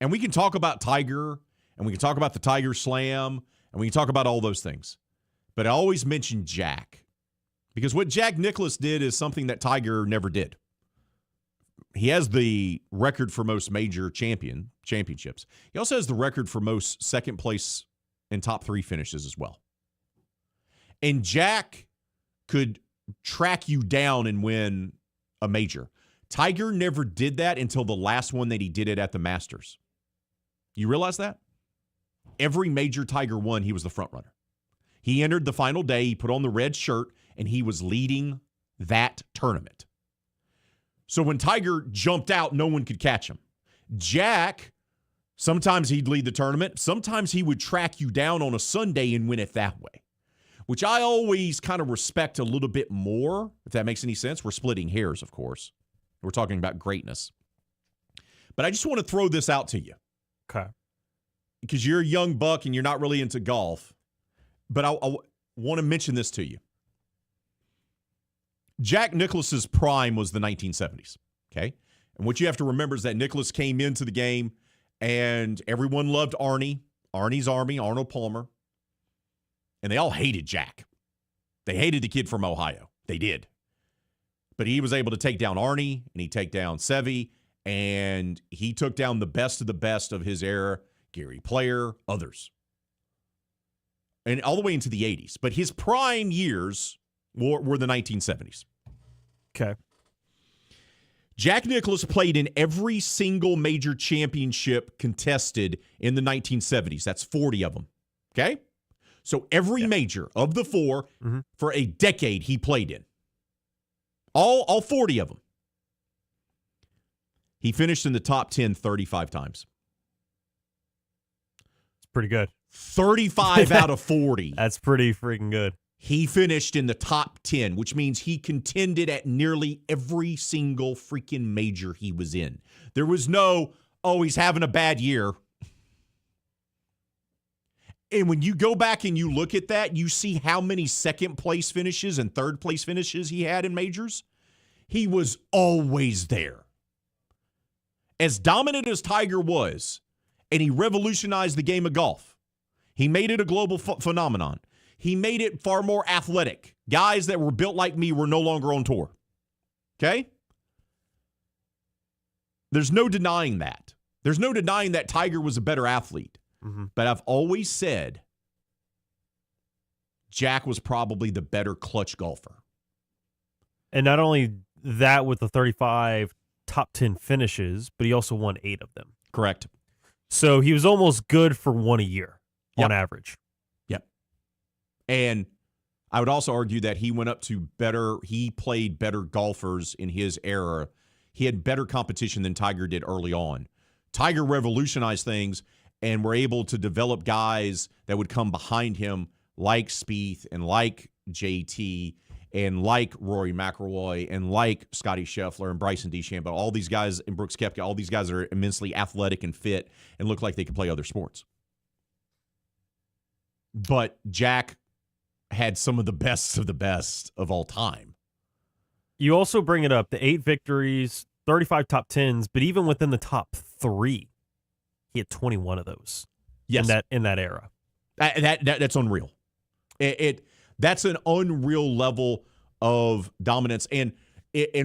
And we can talk about Tiger, and we can talk about the Tiger Slam, And we can talk about all those things. But I always mention Jack. Because what Jack Nicklaus did is something that Tiger never did. He has the record for most major championships. He also has the record for most second place and top 3 finishes as well. And Jack could track you down and win a major. Tiger never did that until the last one that he did it at the Masters. You realize that? Every major Tiger won, he was the front runner. He entered the final day, he put on the red shirt, and he was leading that tournament. So when Tiger jumped out, no one could catch him. Jack, sometimes he'd lead the tournament. Sometimes he would track you down on a Sunday and win it that way, which I always kind of respect a little bit more, if that makes any sense. We're splitting hairs, of course. We're talking about greatness. But I just want to throw this out to you. Okay. Because you're a young buck and you're not really into golf. But I want to mention this to you. Jack Nicklaus's prime was the 1970s, okay? And what you have to remember is that Nicklaus came into the game and everyone loved Arnie, Arnie's Army, Arnold Palmer, and they all hated Jack. They hated the kid from Ohio. They did. But he was able to take down Arnie, and he take down Seve, and he took down the best of his era, Gary Player, others. And all the way into the 80s. But his prime years were the 1970s. Okay. Jack Nicklaus played in every single major championship contested in the 1970s. That's 40 of them. Okay? So every major of the 4 for a decade he played in. All 40 of them. He finished in the top 10 35 times. It's pretty good. 35 out of 40. That's pretty freaking good. He finished in the top 10, which means he contended at nearly every single freaking major he was in. There was no, oh, he's having a bad year. And when you go back and you look at that, you see how many second place finishes and third place finishes he had in majors. He was always there. As dominant as Tiger was, and he revolutionized the game of golf, he made it a global phenomenon. He made it far more athletic. Guys that were built like me were no longer on tour. Okay? There's no denying that. There's no denying that Tiger was a better athlete. But I've always said Jack was probably the better clutch golfer. And not only that with the 35 top 10 finishes, but he also won 8 of them. Correct. So he was almost good for 1 a year on average. Yep. And I would also argue that he went up to he played better golfers in his era. He had better competition than Tiger did early on. Tiger revolutionized things and were able to develop guys that would come behind him like Spieth and like JT and like Rory McIlroy and like Scotty Scheffler and Bryson DeChambeau. All these guys, and Brooks Koepka, all these guys are immensely athletic and fit and look like they could play other sports. But Jack had some of the best of all time. You also bring it up, the 8 victories, 35 top 10s, but even within the top 3, he had 21 of those. Yes. in that era. That's unreal. That's an unreal level of dominance. And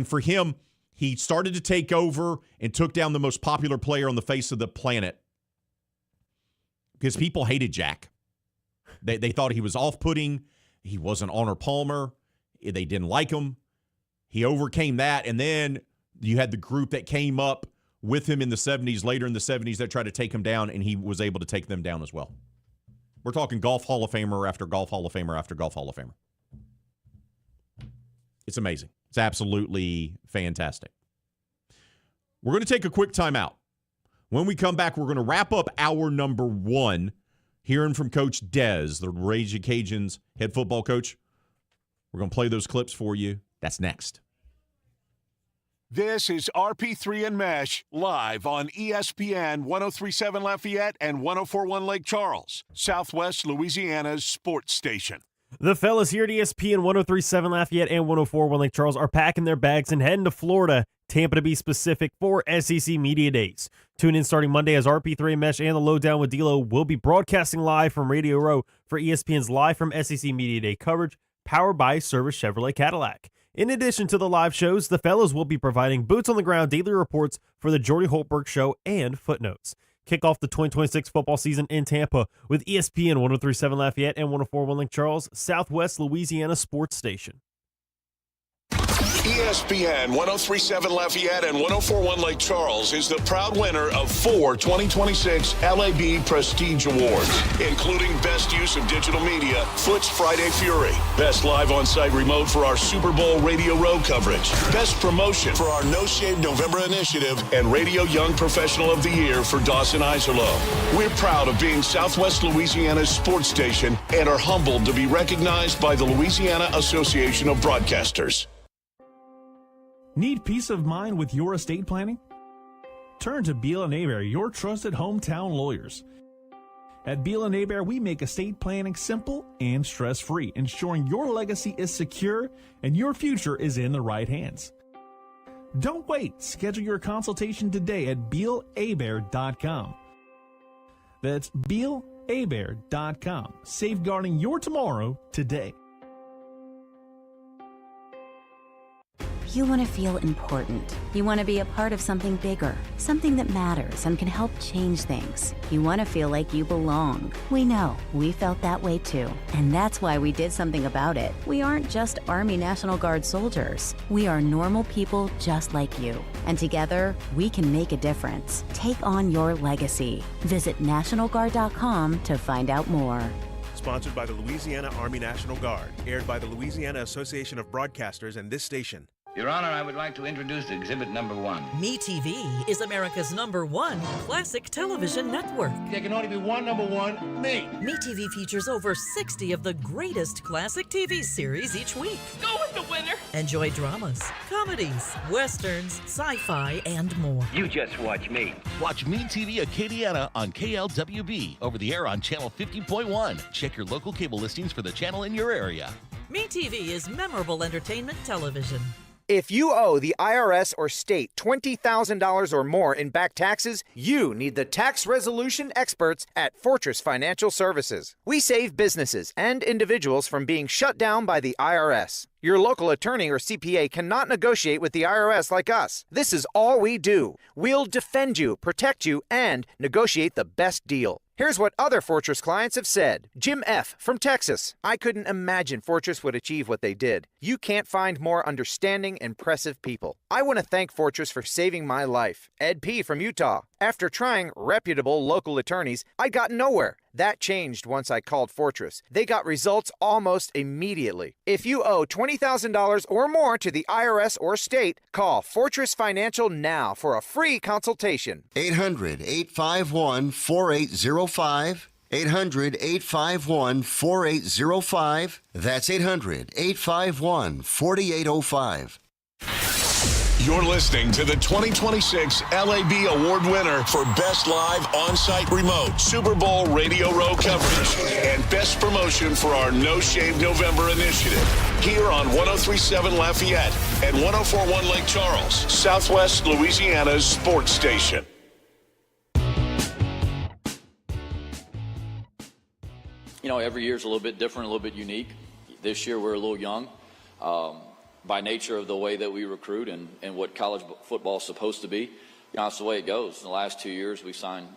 for him, he started to take over and took down the most popular player on the face of the planet because people hated Jack. They thought he was off-putting. He wasn't Arnold Palmer. They didn't like him. He overcame that. And then you had the group that came up with him in the 70s, later in the 70s, that tried to take him down, and he was able to take them down as well. We're talking Golf Hall of Famer after Golf Hall of Famer after Golf Hall of Famer. It's amazing. It's absolutely fantastic. We're going to take a quick timeout. When we come back, we're going to wrap up hour number 1, hearing from Coach Dez, the Raging Cajuns head football coach. We're going to play those clips for you. That's next. This is RP3 and Meche live on ESPN 1037 Lafayette and 1041 Lake Charles, Southwest Louisiana's sports station. The fellas here at ESPN 103.7 Lafayette and 104.1 Lake Charles are packing their bags and heading to Florida, Tampa to be specific, for SEC Media Days. Tune in starting Monday as RP3 Meche and the Lowdown with D'Lo will be broadcasting live from Radio Row for ESPN's Live from SEC Media Day coverage, powered by Service Chevrolet Cadillac. In addition to the live shows, the fellas will be providing boots-on-the-ground daily reports for the Jordy Holtberg Show and Footnotes. Kick off the 2026 football season in Tampa with ESPN 103.7 Lafayette and 104.1 Lake Charles, Southwest Louisiana Sports Station. ESPN 103.7 Lafayette and 104.1 Lake Charles is the proud winner of 4 2026 LAB Prestige Awards, including Best Use of Digital Media, Foot's Friday Fury, Best Live On-Site Remote for our Super Bowl Radio Row coverage, Best Promotion for our No Shave November initiative, and Radio Young Professional of the Year for Dawson Iserloh. We're proud of being Southwest Louisiana's sports station and are humbled to be recognized by the Louisiana Association of Broadcasters. Need peace of mind with your estate planning? Turn to Beal & Aber, your trusted hometown lawyers. At Beal & Aber, we make estate planning simple and stress-free, ensuring your legacy is secure and your future is in the right hands. Don't wait. Schedule your consultation today at BealAbear.com. That's BealAbear.com. Safeguarding your tomorrow today. You want to feel important. You want to be a part of something bigger, something that matters and can help change things. You want to feel like you belong. We know. We felt that way too. And that's why we did something about it. We aren't just Army National Guard soldiers. We are normal people just like you. And together, we can make a difference. Take on your legacy. Visit NationalGuard.com to find out more. Sponsored by the Louisiana Army National Guard. Aired by the Louisiana Association of Broadcasters and this station. Your Honor, I would like to introduce exhibit number 1. MeTV is America's #1 classic television network. There can only be one number 1, me. MeTV features over 60 of the greatest classic TV series each week. Go with the winner. Enjoy dramas, comedies, westerns, sci-fi, and more. You just watch me. Watch MeTV Acadiana on KLWB, over the air on channel 50.1. Check your local cable listings for the channel in your area. MeTV is memorable entertainment television. If you owe the IRS or state $20,000 or more in back taxes, you need the tax resolution experts at Fortress Financial Services. We save businesses and individuals from being shut down by the IRS. Your local attorney or CPA cannot negotiate with the IRS like us. This is all we do. We'll defend you, protect you, and negotiate the best deal. Here's what other Fortress clients have said. Jim F. from Texas. I couldn't imagine Fortress would achieve what they did. You can't find more understanding, impressive people. I want to thank Fortress for saving my life. Ed P. from Utah. After trying reputable local attorneys, I got nowhere. That changed once I called Fortress. They got results almost immediately. If you owe $20,000 or more to the IRS or state, call Fortress Financial now for a free consultation. 800-851-4805. 800-851-4805. That's 800-851-4805. You're listening to the 2026 LAB Award winner for Best Live On-Site Remote, Super Bowl Radio Row coverage, and Best Promotion for our No Shave November initiative. Here on 103.7 Lafayette and 104.1 Lake Charles, Southwest Louisiana's sports station. You know, every year's a little bit different, a little bit unique. This year we're a little young. By nature of the way that we recruit and what college football is supposed to be, you know, that's the way it goes. In the last 2 years, we signed,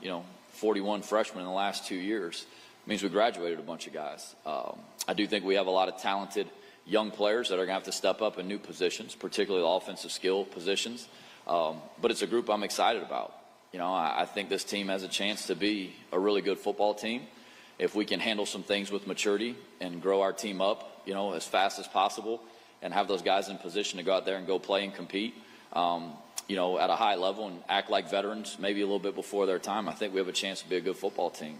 41 freshmen in the last 2 years. It means we graduated a bunch of guys. I do think we have a lot of talented young players that are going to have to step up in new positions, particularly the offensive skill positions. But it's a group I'm excited about. You know, I think this team has a chance to be a really good football team if we can handle some things with maturity and grow our team up, as fast as possible, and have those guys in position to go out there and go play and compete, at a high level and act like veterans, maybe a little bit before their time. I think we have a chance to be a good football team.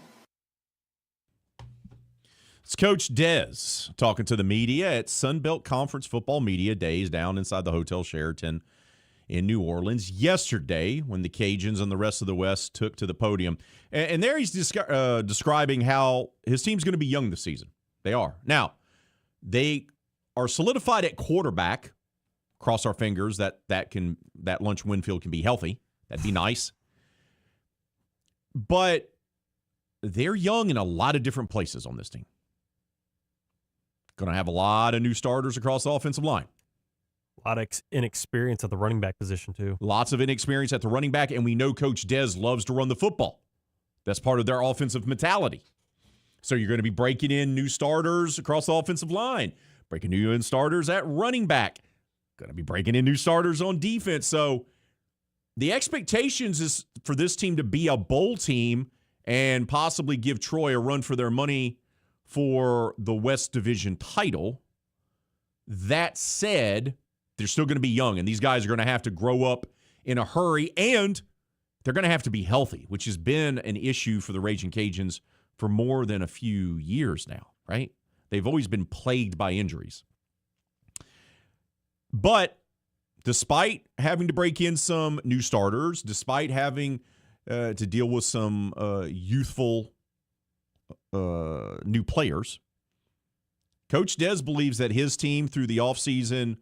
It's Coach Dez talking to the media at Sunbelt Conference Football Media Days down inside the Hotel Sheraton in New Orleans yesterday when the Cajuns and the rest of the West took to the podium. And there he's describing how his team's going to be young this season. They are. Now, They are solidified at quarterback. Cross our fingers that Lunch Winfield can be healthy. That'd be nice. But they're young in a lot of different places on this team. Going to have a lot of new starters across the offensive line. A lot of inexperience at the running back position, too. Lots of inexperience at the running back, and we know Coach Dez loves to run the football. That's part of their offensive mentality. So you're going to be breaking in new starters across the offensive line, breaking new in starters at running back, going to be breaking in new starters on defense. So the expectations is for this team to be a bowl team and possibly give Troy a run for their money for the West Division title. That said, they're still going to be young, and these guys are going to have to grow up in a hurry, and they're going to have to be healthy, which has been an issue for the Raging Cajuns for more than a few years now, right? They've always been plagued by injuries. But despite having to break in some new starters, despite having to deal with some youthful new players, Coach Dez believes that his team, through the offseason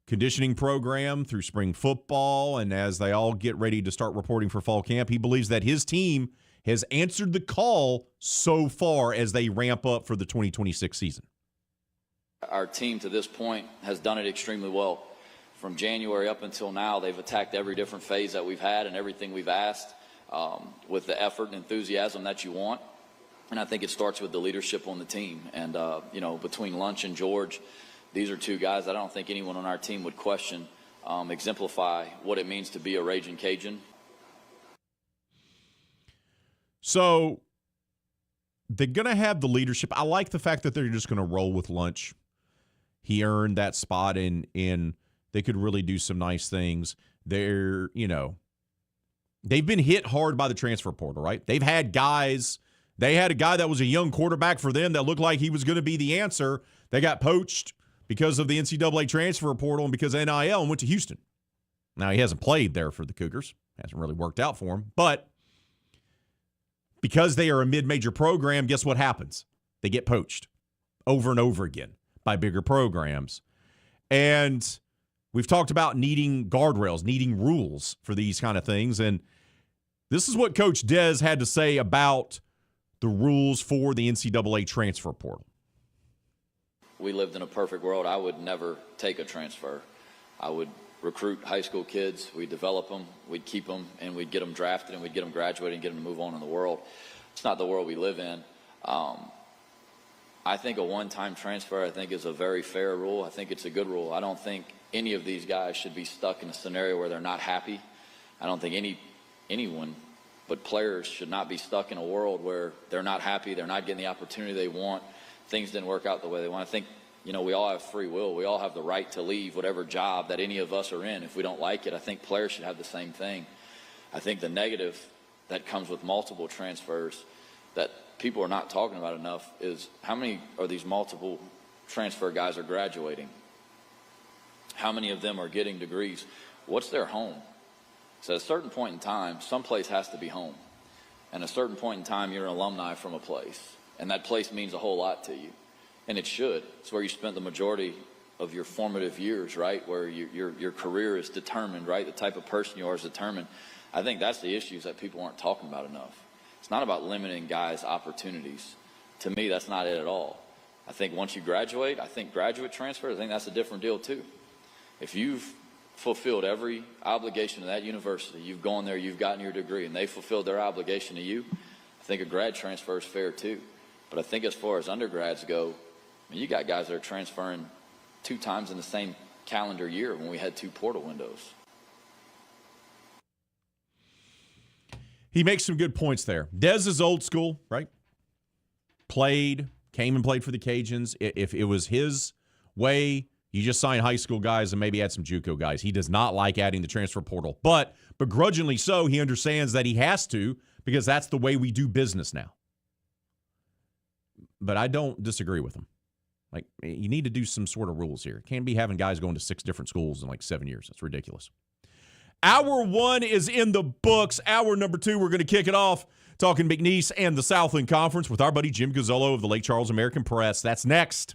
conditioning program, through spring football, and as they all get ready to start reporting for fall camp, he believes that his team has answered the call so far as they ramp up for the 2026 season. Our team to this point has done it extremely well. From January up until now, they've attacked every different phase that we've had and everything we've asked with the effort and enthusiasm that you want. And I think it starts with the leadership on the team. And, between Lunch and George, these are two guys that I don't think anyone on our team would question, exemplify what it means to be a Raging Cajun. So they're going to have the leadership. I like the fact that they're just going to roll with Lunch. He earned that spot, and they could really do some nice things. They've been hit hard by the transfer portal, right? They've had guys. They had a guy that was a young quarterback for them that looked like he was going to be the answer. They got poached because of the NCAA transfer portal and because of NIL and went to Houston. Now, he hasn't played there for the Cougars. Hasn't really worked out for him. But because they are a mid-major program, guess what happens? They get poached over and over again by bigger programs. And we've talked about needing guardrails, needing rules for these kind of things. And this is what Coach Dez had to say about the rules for the NCAA transfer portal. We lived in a perfect world. I would never take a transfer. I would recruit high school kids. We'd develop them. We'd keep them, and we'd get them drafted, and we'd get them graduated and get them to move on in the world. It's not the world we live in. I think a one-time transfer, is a very fair rule. I think it's a good rule. I don't think any of these guys should be stuck in a scenario where they're not happy. I don't think anyone but players should not be stuck in a world where they're not happy, they're not getting the opportunity they want, things didn't work out the way they want. I think, we all have free will. We all have the right to leave whatever job that any of us are in. If we don't like it, I think players should have the same thing. I think the negative that comes with multiple transfers that people are not talking about enough is how many of these multiple transfer guys are graduating? How many of them are getting degrees? What's their home? So at a certain point in time, some place has to be home. And at a certain point in time, you're an alumni from a place. And that place means a whole lot to you. And it should. It's where you spent the majority of your formative years, right? Where your career is determined, right? The type of person you are is determined. I think that's the issues that people aren't talking about enough. It's not about limiting guys' opportunities. To me, that's not it at all. I think once you graduate, I think graduate transfer, I think that's a different deal too. If you've fulfilled every obligation of that university, you've gone there, you've gotten your degree, and they fulfilled their obligation to you, I think a grad transfer is fair too. But I think as far as undergrads go, you got guys that are transferring 2 times in the same calendar year when we had 2 portal windows. He makes some good points there. Dez is old school, right? Came and played for the Cajuns. If it was his way, you just sign high school guys and maybe add some JUCO guys. He does not like adding the transfer portal. But begrudgingly so, he understands that he has to because that's the way we do business now. But I don't disagree with him. Like, you need to do some sort of rules here. Can't be having guys going to 6 different schools in 7 years. That's ridiculous. Hour 1 is in the books. Hour number 2, we're going to kick it off talking McNeese and the Southland Conference with our buddy Jim Gazzolo of the Lake Charles American Press. That's next.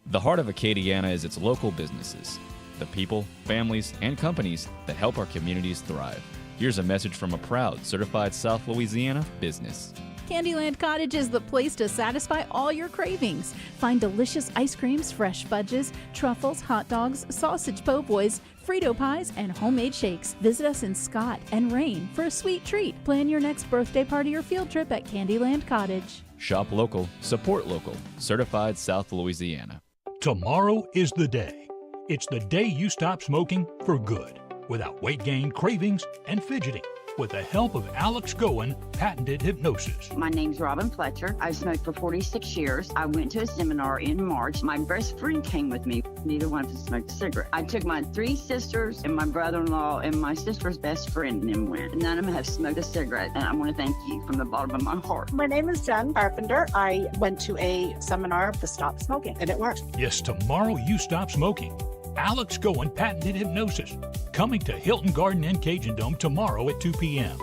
The heart of Acadiana is its local businesses, the people, families, and companies that help our communities thrive. Here's a message from a proud certified South Louisiana business. Candyland Cottage is the place to satisfy all your cravings. Find delicious ice creams, fresh fudges, truffles, hot dogs, sausage po' boys, Frito pies, and homemade shakes. Visit us in Scott and Rain for a sweet treat. Plan your next birthday party or field trip at Candyland Cottage. Shop local, support local. Certified South Louisiana. Tomorrow is the day. It's the day you stop smoking for good, without weight gain, cravings, and fidgeting. With the help of Alex Goen, patented hypnosis. My name's Robin Fletcher. I've smoked for 46 years. I went to a seminar in March. My best friend came with me. Neither one of us smoked a cigarette. I took my 3 sisters and my brother-in-law and my sister's best friend and then went. None of them have smoked a cigarette, and I want to thank you from the bottom of my heart. My name is Jen Carpenter. I went to a seminar to stop smoking, and it worked. Yes, tomorrow you stop smoking. Alex Goen, patented hypnosis. Coming to Hilton Garden and Cajun Dome tomorrow at 2 p.m.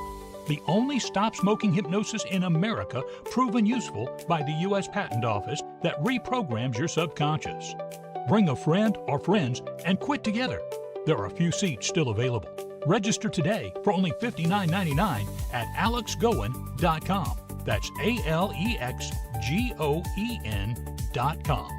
The only stop-smoking hypnosis in America proven useful by the U.S. Patent Office that reprograms your subconscious. Bring a friend or friends and quit together. There are a few seats still available. Register today for only $59.99 at alexgoen.com. That's ALEXGOEN.com.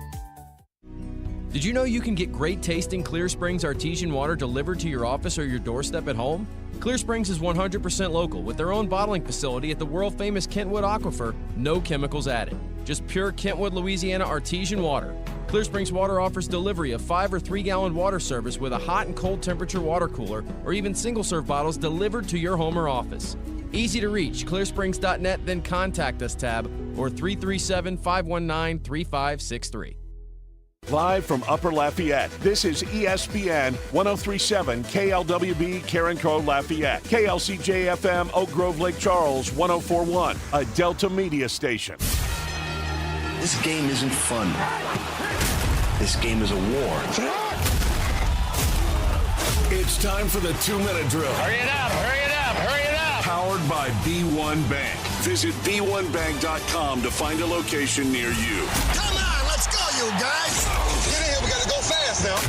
Did you know you can get great tasting Clear Springs artesian water delivered to your office or your doorstep at home? Clear Springs is 100% local with their own bottling facility at the world-famous Kentwood Aquifer, no chemicals added. Just pure Kentwood, Louisiana artesian water. Clear Springs Water offers delivery of 5 or 3 gallon water service with a hot and cold temperature water cooler or even single-serve bottles delivered to your home or office. Easy to reach, clearsprings.net, then contact us tab or 337-519-3563. Live from Upper Lafayette, this is ESPN 1037 KLWB Carencro Lafayette, KLCJ-FM Oak Grove Lake Charles 1041, a Delta Media station. This game isn't fun. This game is a war. It's time for the 2-minute drill. Hurry it up, hurry it up, hurry it up. Powered by B1 Bank. Visit b1bank.com to find a location near you. Come on, let's go, you guys. Get in here, we gotta go fast now.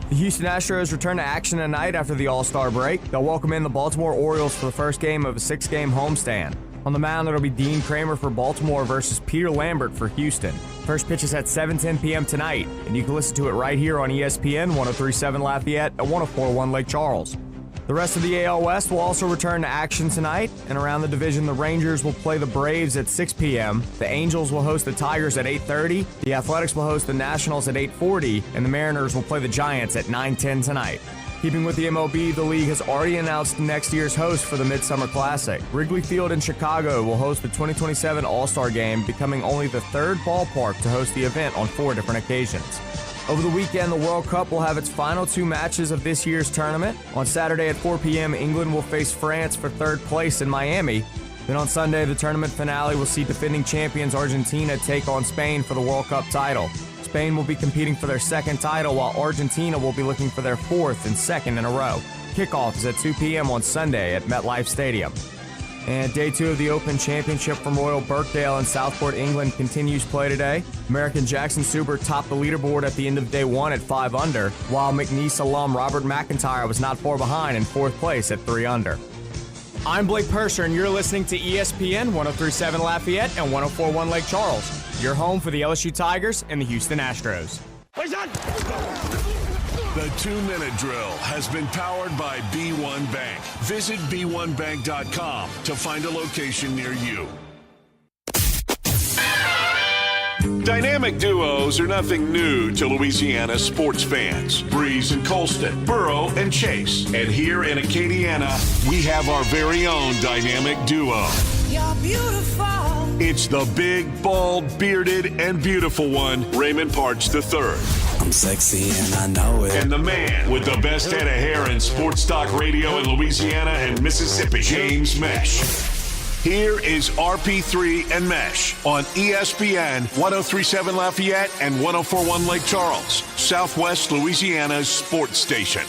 The Houston Astros return to action tonight after the All-Star break. They'll welcome in the Baltimore Orioles for the first game of a 6-game homestand. On the mound, it'll be Dean Kramer for Baltimore versus Peter Lambert for Houston. First pitch is at 7:10 p.m. tonight, and you can listen to it right here on ESPN 1037 Lafayette at 1041 Lake Charles. The rest of the AL West will also return to action tonight, and around the division, the Rangers will play the Braves at 6 p.m., the Angels will host the Tigers at 8:30, the Athletics will host the Nationals at 8:40, and the Mariners will play the Giants at 9:10 tonight. Keeping with the MLB, the league has already announced next year's host for the Midsummer Classic. Wrigley Field in Chicago will host the 2027 All-Star Game, becoming only the 3rd ballpark to host the event on 4 different occasions. Over the weekend, the World Cup will have its final 2 matches of this year's tournament. On Saturday at 4 p.m., England will face France for 3rd place in Miami. Then on Sunday, the tournament finale will see defending champions Argentina take on Spain for the World Cup title. Spain will be competing for their 2nd title, while Argentina will be looking for their 4th and 2nd in a row. Kickoff is at 2 p.m. on Sunday at MetLife Stadium. And Day 2 of the Open Championship from Royal Birkdale in Southport, England continues play today. American Jackson Subert topped the leaderboard at the end of Day 1 at 5 under, while McNeese alum Robert McIntyre was not far behind in 4th place at 3 under. I'm Blake Purser, and you're listening to ESPN 1037 Lafayette and 1041 Lake Charles, your home for the LSU Tigers and the Houston Astros. The 2-minute drill has been powered by B1 Bank. Visit b1bank.com to find a location near you. Dynamic duos are nothing new to Louisiana sports fans. Breeze and Colston, Burrow and Chase. And here in Acadiana, we have our very own dynamic duo. You're beautiful. It's the big, bald, bearded, and beautiful one, Raymond Parch III. I'm sexy and I know it. And the man with the best head of hair in sports talk radio in Louisiana and Mississippi, James Meche. Here is RP3 and Meche on ESPN 1037 Lafayette and 1041 Lake Charles, Southwest Louisiana's sports station.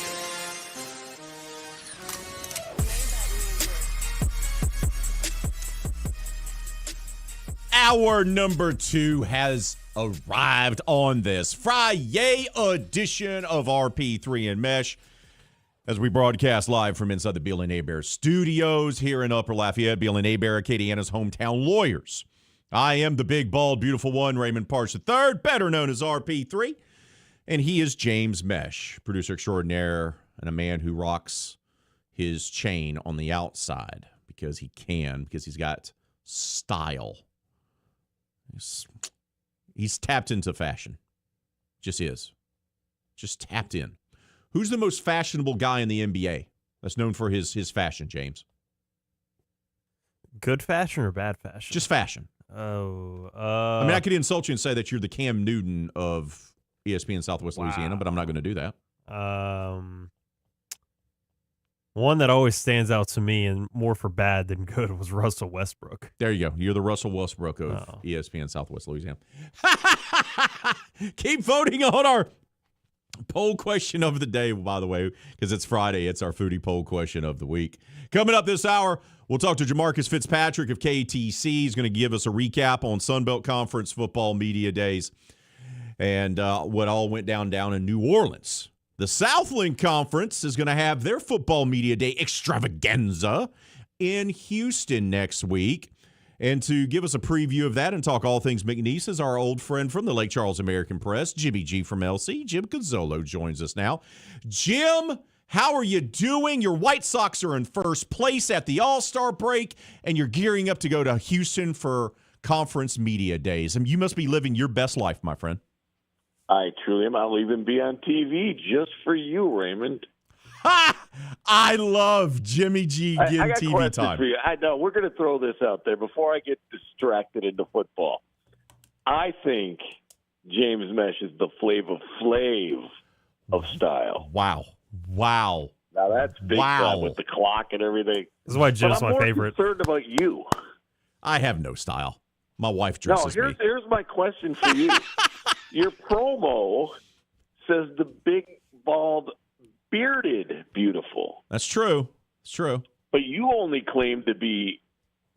Hour number 2 has arrived on this Friday edition of RP3 and Meche as we broadcast live from inside the Beal and Hebert studios here in Upper Lafayette. Beal and Hebert, Acadiana's hometown lawyers. I am the big, bald, beautiful one, Raymond Parch III, better known as RP3, and he is James Meche, producer extraordinaire and a man who rocks his chain on the outside because he can, because he's got style. He's tapped into fashion. Just is. Just tapped in. Who's the most fashionable guy in the NBA that's known for his fashion, James? Good fashion or bad fashion? Just fashion. I mean, I could insult you and say that you're the Cam Newton of ESPN Southwest Louisiana, but I'm not going to do that. One that always stands out to me, and more for bad than good, was Russell Westbrook. There you go. You're the Russell Westbrook of ESPN Southwest Louisiana. Keep voting on our poll question of the day, by the way, because it's Friday. It's our foodie poll question of the week. Coming up this hour, we'll talk to Jamarcus Fitzpatrick of KTC. He's going to give us a recap on Sunbelt Conference football media days and what all went down in New Orleans. The Southland Conference is going to have their football media day extravaganza in Houston next week. And to give us a preview of that and talk all things McNeese is our old friend from the Lake Charles American Press, Jimmy G from LC. Jim Cozzolo joins us now. Jim, how are you doing? Your White Sox are in first place at the All-Star break, and you're gearing up to go to Houston for conference media days. I mean, you must be living your best life, my friend. I truly am. I'll even be on TV just for you, Raymond. Ha! I love Jimmy G getting I got TV questions time. for you. I know we're going to throw this out there before I get distracted into football. I think James Meche is the Flavor Flav of style. Wow. Now that's big time with the clock and everything. This is why Jim's my favorite. I'm more concerned about you. I have no style. My wife dresses me. Here's my question for you. Your promo says the big, bald, bearded beautiful. That's true. It's true. But you only claim to be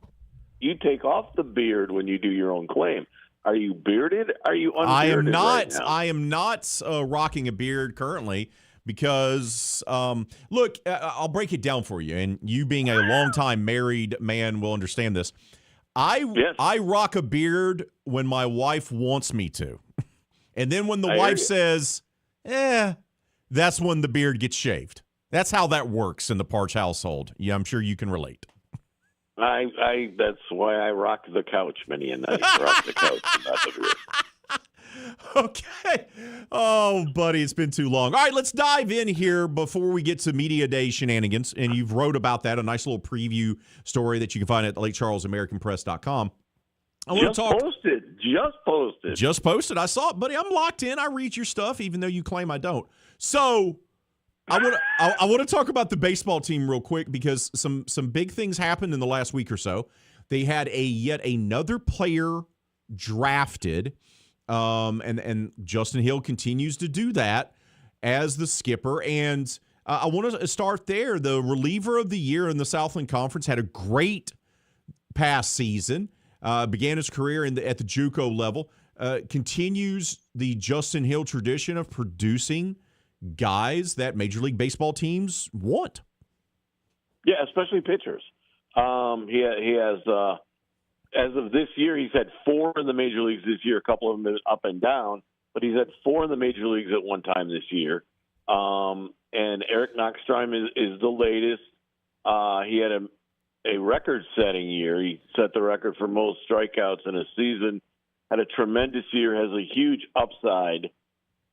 – you take off the beard when you do your own claim. Are you bearded? Are you unbearded I am not. Right now? I am not rocking a beard currently because, look, I'll break it down for you. And you being a longtime married man will understand this. I rock a beard when my wife wants me to. And then when the wife says, that's when the beard gets shaved. That's how that works in the Parch household. Yeah, I'm sure you can relate. That's why I rock the couch many a night. Rock the couch, not the beard. Okay. Oh, buddy, it's been too long. All right, let's dive in here before we get to Media Day shenanigans. And you've wrote about that, a nice little preview story that you can find at LakeCharlesAmericanPress.com. Just posted. I saw it, buddy. I'm locked in. I read your stuff, even though you claim I don't. So I want to talk about the baseball team real quick because some big things happened in the last week or so. They had yet another player drafted, and Justin Hill continues to do that as the skipper. And I want to start there. The reliever of the year in the Southland Conference had a great past season. Began his career at the JUCO level, continues the Justin Hill tradition of producing guys that Major League Baseball teams want. Yeah, especially pitchers. He has, as of this year, he's had 4 in the Major Leagues this year, a couple of them up and down, but he's had 4 in the Major Leagues at one time this year. And Eric Knockstrom is the latest. He had a record-setting year. He set the record for most strikeouts in a season, had a tremendous year, has a huge upside,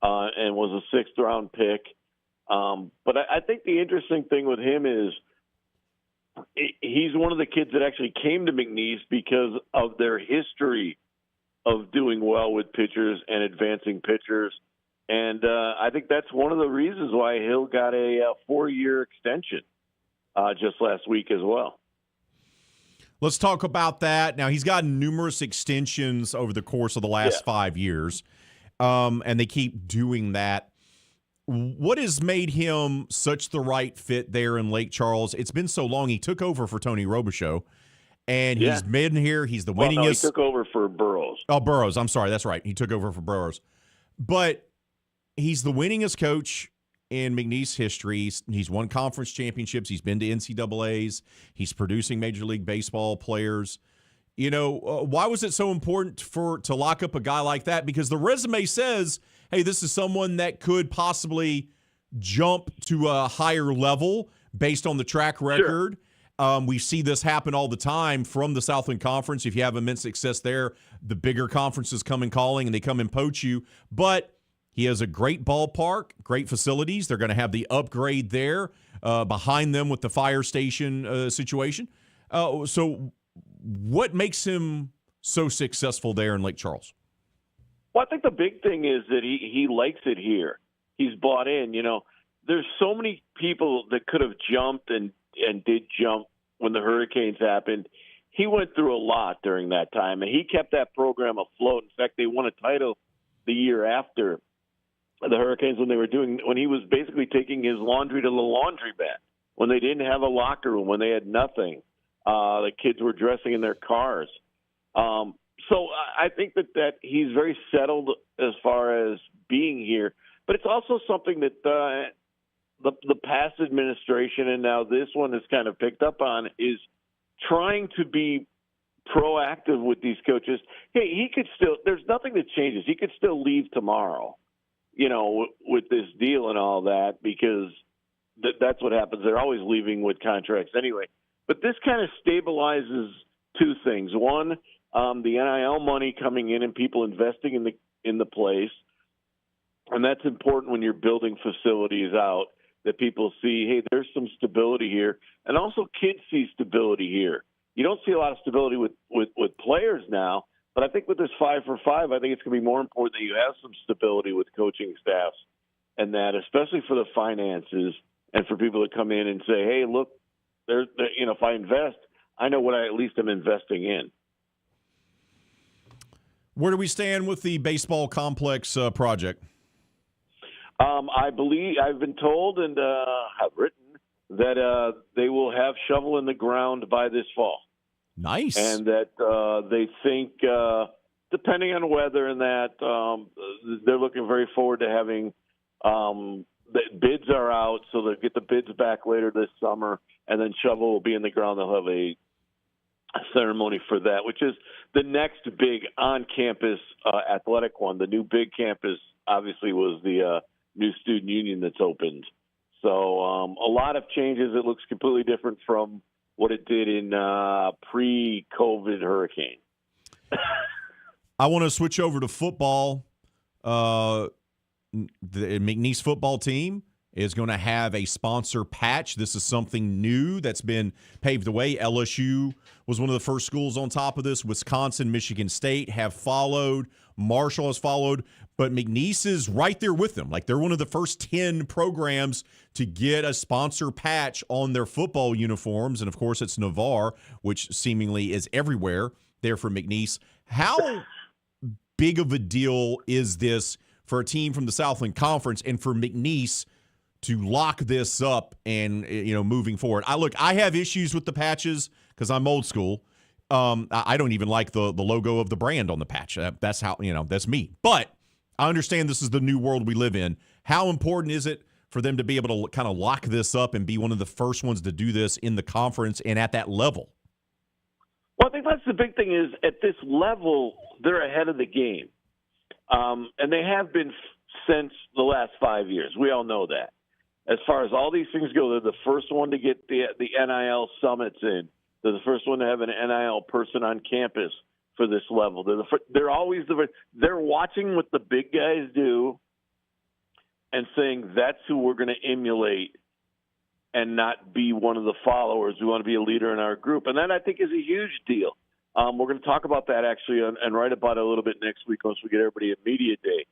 and was a 6th-round pick. But I think the interesting thing with him is he's one of the kids that actually came to McNeese because of their history of doing well with pitchers and advancing pitchers. And I think that's one of the reasons why Hill got a 4-year extension just last week as well. Let's talk about that. Now, he's gotten numerous extensions over the course of the last 5 years, and they keep doing that. What has made him such the right fit there in Lake Charles? It's been so long. He took over for Tony Robichaux, And he's been here. He's the winningest. No, he took over for Burrows. Oh, Burrows. I'm sorry. That's right. He took over for Burrows. But he's the winningest coach in McNeese history. He's won conference championships. He's been to NCAAs. He's producing Major League Baseball players. You know, why was it so important to lock up a guy like that? Because the resume says, hey, this is someone that could possibly jump to a higher level based on the track record. Sure. We see this happen all the time from the Southland Conference. If you have immense success there, the bigger conferences come in calling and they come and poach you. But he has a great ballpark, great facilities. They're going to have the upgrade there behind them with the fire station situation. So what makes him so successful there in Lake Charles? Well, I think the big thing is that he likes it here. He's bought in. You know, there's so many people that could have jumped and did jump when the hurricanes happened. He went through a lot during that time, and he kept that program afloat. In fact, they won a title the year after the hurricanes when he was basically taking his laundry to the laundromat, when they didn't have a locker room, when they had nothing. The kids were dressing in their cars. So I think that he's very settled as far as being here, but it's also something that the past administration and now this one has kind of picked up on, is trying to be proactive with these coaches. Hey, he could still, there's nothing that changes. He could still leave tomorrow, you know, with this deal and all that, because that's what happens. They're always leaving with contracts anyway. But this kind of stabilizes two things. One, the NIL money coming in and people investing in the place. And that's important when you're building facilities out, that people see, hey, there's some stability here. And also kids see stability here. You don't see a lot of stability with players now, but I think with this 5-for-5, I think it's going to be more important that you have some stability with coaching staffs, and that, especially for the finances and for people to come in and say, hey, look, if I invest, I know what I at least am investing in. Where do we stand with the baseball complex project? I believe I've been told and have written that they will have shovel in the ground by this fall. Nice. And that they think, depending on weather and that, they're looking very forward to having the bids are out, so they'll get the bids back later this summer, and then shovel will be in the ground. They'll have a ceremony for that, which is the next big on-campus athletic one. The new big campus obviously was the new student union that's opened. So a lot of changes. It looks completely different from what it did in pre-COVID hurricane. I want to switch over to football. The McNeese football team is going to have a sponsor patch. This is something new that's been paved the way. LSU was one of the first schools on top of this. Wisconsin, Michigan State have followed. Marshall has followed. But McNeese is right there with them. Like, they're one of the first 10 programs to get a sponsor patch on their football uniforms. And, of course, it's Navarre, which seemingly is everywhere there for McNeese. How big of a deal is this for a team from the Southland Conference and for McNeese to lock this up and, moving forward? I have issues with the patches because I'm old school. I don't even like the logo of the brand on the patch. That's how, that's me. But I understand this is the new world we live in. How important is it for them to be able to kind of lock this up and be one of the first ones to do this in the conference and at that level? Well, I think that's the big thing, is at this level, they're ahead of the game. And they have been since the last 5 years. We all know that. As far as all these things go, they're the first one to get the NIL summits in. They're the first one to have an NIL person on campus for this level. They're always they're watching what the big guys do and saying that's who we're going to emulate and not be one of the followers. We want to be a leader in our group. And that, I think, is a huge deal. We're going to talk about that actually and write about it a little bit next week once we get everybody at Media Day.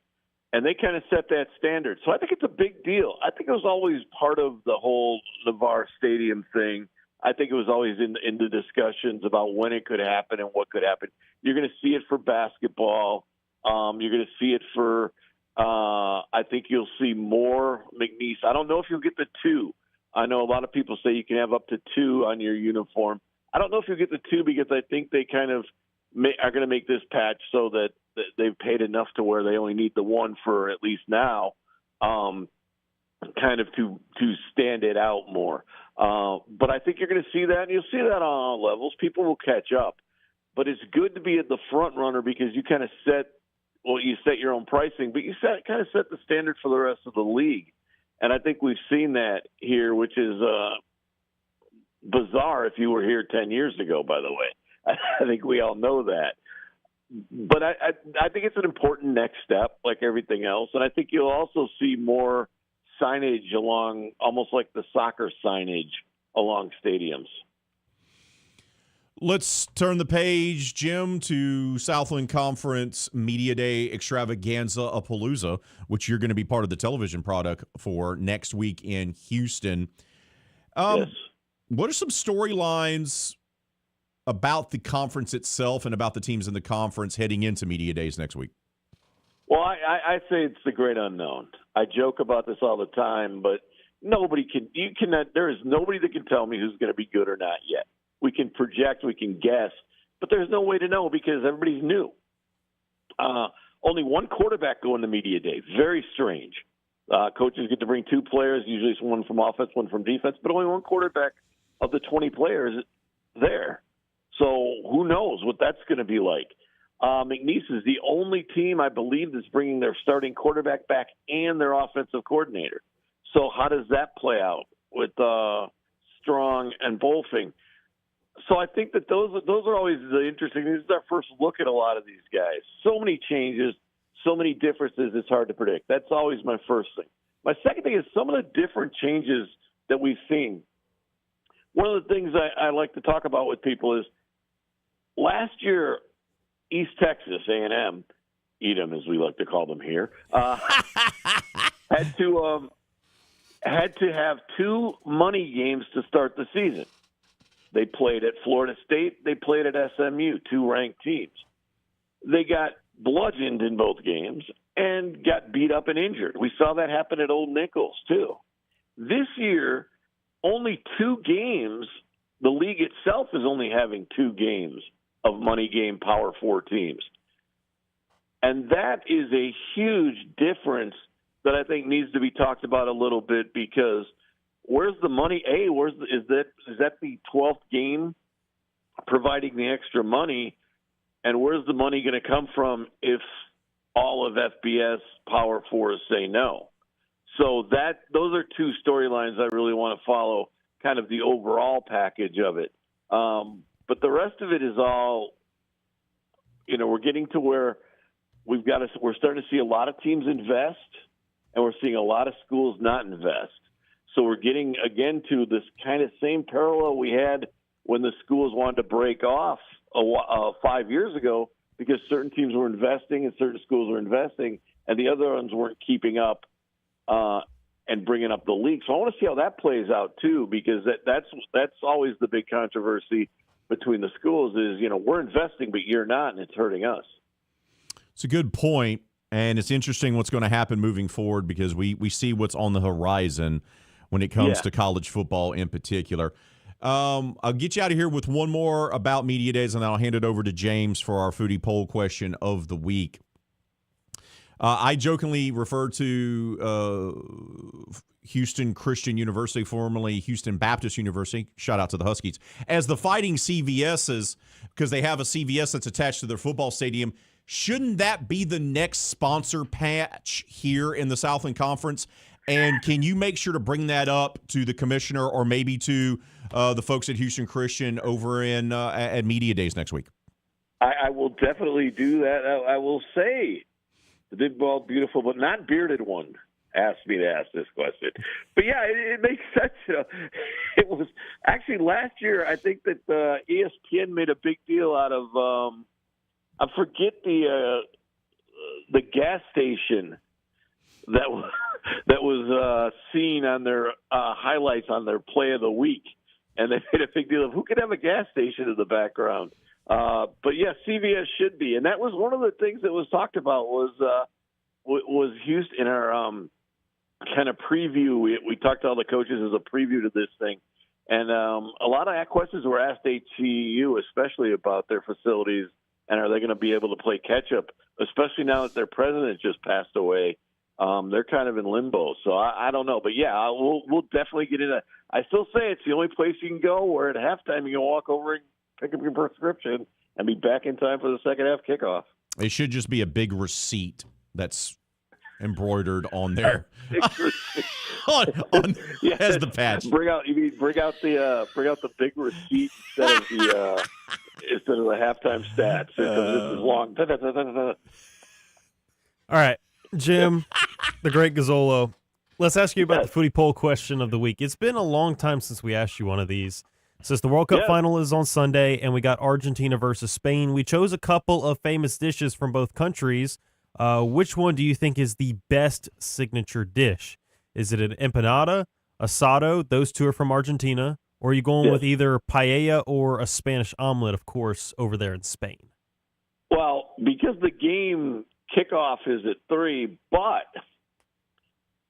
And they kind of set that standard. So I think it's a big deal. I think it was always part of the whole Navarre Stadium thing. I think it was always in the discussions about when it could happen and what could happen. You're going to see it for basketball. You're going to see it for I think you'll see more McNeese. I don't know if you'll get the 2. I know a lot of people say you can have up to 2 on your uniform. I don't know if you'll get the 2 because I think they kind of are going to make this patch so that they've paid enough to where they only need the 1 for at least now, kind of to stand it out more. But I think you're going to see that, and you'll see that on all levels. People will catch up. But it's good to be at the front runner because you kind of you set your own pricing, but you kind of set the standard for the rest of the league. And I think we've seen that here, which is bizarre if you were here 10 years ago, by the way. I think we all know that. But I think it's an important next step, like everything else. And I think you'll also see more signage along, almost like the soccer signage along stadiums. Let's turn the page, Jim, to Southland Conference Media Day Extravaganza-a-Palooza, which you're going to be part of the television product for next week in Houston. Yes. What are some storylines about the conference itself and about the teams in the conference heading into Media Days next week? Well, I say it's the great unknown. I joke about this all the time, but there is nobody that can tell me who's going to be good or not yet. We can project, we can guess, but there's no way to know because everybody's new. Only one quarterback going to Media Day. Very strange. Coaches get to bring 2 players, usually it's one from offense, one from defense, but only one quarterback of the 20 players there. So who knows what that's going to be like. McNeese is the only team, I believe, that's bringing their starting quarterback back and their offensive coordinator. So how does that play out with Strong and Bolfing? So I think that those are always the interesting. This is our first look at a lot of these guys. So many changes, so many differences, it's hard to predict. That's always my first thing. My second thing is some of the different changes that we've seen. One of the things I like to talk about with people is last year, East Texas, A&M, Edom as we like to call them here, had to have 2 money games to start the season. They played at Florida State. They played at SMU, 2 ranked teams. They got bludgeoned in both games and got beat up and injured. We saw that happen at Old Nichols, too. This year, only 2 games. The league itself is only having 2 games of money game Power 4 teams. And that is a huge difference that I think needs to be talked about a little bit because where's the money? Is that the 12th game providing the extra money? And where's the money going to come from if all of FBS Power 4s say no? So those are 2 storylines I really want to follow, kind of the overall package of it. But the rest of it is all, we're getting to where we're starting to see a lot of teams invest, and we're seeing a lot of schools not invest. So we're getting, again, to this kind of same parallel we had when the schools wanted to break off 5 years ago because certain teams were investing and certain schools were investing, and the other ones weren't keeping up and bringing up the league. So I want to see how that plays out, too, because that's always the big controversy between the schools is, we're investing, but you're not, and it's hurting us. It's a good point, and it's interesting what's going to happen moving forward because we see what's on the horizon when it comes to college football in particular. I'll get you out of here with one more about Media Days, and then I'll hand it over to James for our foodie poll question of the week. I jokingly refer to Houston Christian University, formerly Houston Baptist University, shout out to the Huskies, as the Fighting CVSs because they have a CVS that's attached to their football stadium. Shouldn't that be the next sponsor patch here in the Southland Conference? And can you make sure to bring that up to the commissioner or maybe to the folks at Houston Christian over at Media Days next week? I will definitely do that. I will say the big, bald, beautiful, but not bearded one asked me to ask this question. But, yeah, it makes sense. It was actually last year I think that ESPN made a big deal out of I forget the gas station that was seen on their highlights on their play of the week, and they made a big deal of who could have a gas station in the background. But yeah, CVS should be, and that was one of the things that was talked about was Houston in our kind of preview. We talked to all the coaches as a preview to this thing. And a lot of questions were asked HCU, especially about their facilities, and are they going to be able to play catch-up, especially now that their president just passed away. They're kind of in limbo, so I don't know. But, yeah, we'll definitely get into that. I still say it's the only place you can go where at halftime you can walk over and pick up your prescription and be back in time for the second half kickoff. It should just be a big receipt that's embroidered on there. As the patch. Bring out the big receipt instead of the halftime stats. This is long. All right, Jim, the great Gazzolo. Let's ask you about the footy poll question of the week. It's been a long time since we asked you one of these. Since the World Cup final is on Sunday and we got Argentina versus Spain, we chose a couple of famous dishes from both countries. Which one do you think is the best signature dish? Is it an empanada, asado? Those two are from Argentina. Or are you going with either paella or a Spanish omelet, of course, over there in Spain? Well, because the game kickoff is at 3, but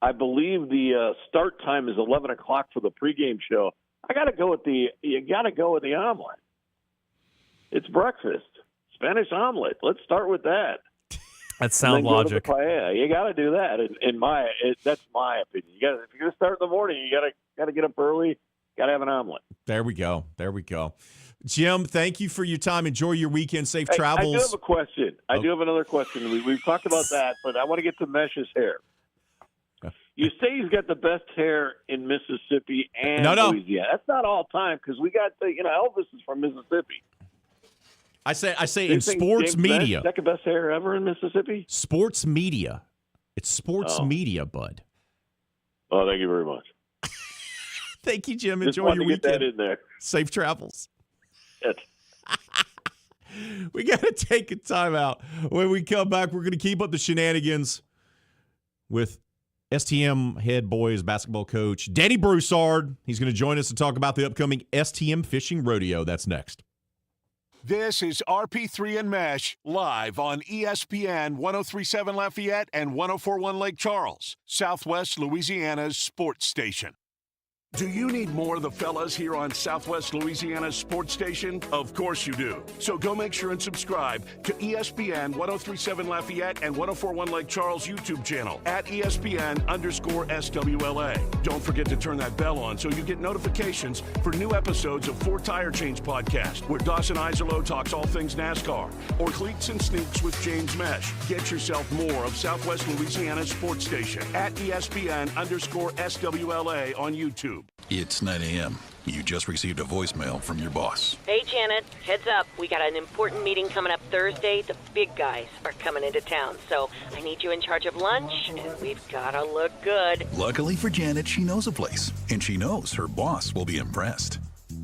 I believe the start time is 11 o'clock for the pregame show. You got to go with the omelet. It's breakfast. Spanish omelet. Let's start with that. That's sound logic. Paella. You got to do that. That's my opinion. If you're going to start in the morning, you got to get up early. Got to have an omelet. There we go. Jim, thank you for your time. Enjoy your weekend. Safe travels. I do have a question. I do have another question. We've talked about that, but I want to get to Meche's hair. You say he's got the best hair in Mississippi and Louisiana. That's not all time because we got Elvis is from Mississippi. I say in sports media. Second best hair ever in Mississippi? Sports media. It's sports media, bud. Oh, thank you very much. Thank you, Jim. Enjoy your weekend. Get that in there. Safe travels. Yes. We got to take a timeout. When we come back, we're going to keep up the shenanigans with STM head boys basketball coach Danny Broussard. He's going to join us to talk about the upcoming STM Fishing Rodeo. That's next. This is RP3 and Meche live on ESPN 103.7 Lafayette and 104.1 Lake Charles, Southwest Louisiana's sports station. Do you need more of the fellas here on Southwest Louisiana's sports station? Of course you do. So go make sure and subscribe to ESPN 103.7 Lafayette and 104.1 Lake Charles YouTube channel at ESPN_SWLA. Don't forget to turn that bell on so you get notifications for new episodes of Four Tire Change Podcast, where Dawson Iserlo talks all things NASCAR, or Cleats and Sneaks with James Meche. Get yourself more of Southwest Louisiana's sports station at ESPN_SWLA on YouTube. It's 9 a.m. You just received a voicemail from your boss. Hey, Janet. Heads up. We got an important meeting coming up Thursday. The big guys are coming into town, so I need you in charge of lunch, and we've got to look good. Luckily for Janet, she knows a place, and she knows her boss will be impressed.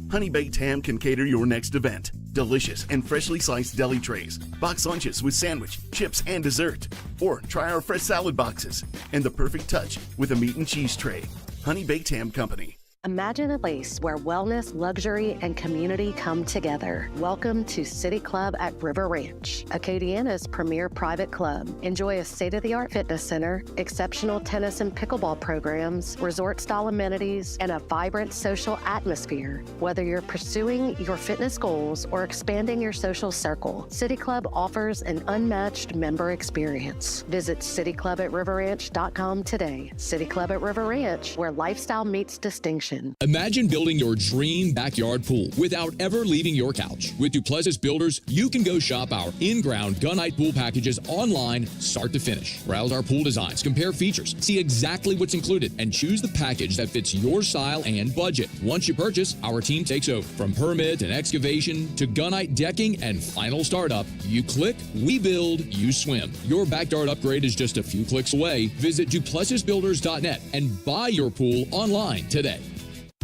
Honey Baked Ham can cater your next event. Delicious and freshly sliced deli trays, box lunches with sandwich, chips, and dessert. Or try our fresh salad boxes and the perfect touch with a meat and cheese tray. Honey Baked Ham Company. Imagine a place where wellness, luxury, and community come together. Welcome to City Club at River Ranch, Acadiana's premier private club. Enjoy a state-of-the-art fitness center, exceptional tennis and pickleball programs, resort-style amenities, and a vibrant social atmosphere. Whether you're pursuing your fitness goals or expanding your social circle, City Club offers an unmatched member experience. Visit cityclubatriverranch.com today. City Club at River Ranch, where lifestyle meets distinction. Imagine building your dream backyard pool without ever leaving your couch. With Duplessis Builders, you can go shop our in-ground gunite pool packages online, start to finish. Browse our pool designs, compare features, see exactly what's included, and choose the package that fits your style and budget. Once you purchase, our team takes over. From permit and excavation to gunite decking and final startup, you click, we build, you swim. Your backyard upgrade is just a few clicks away. Visit duplessisbuilders.net and buy your pool online today.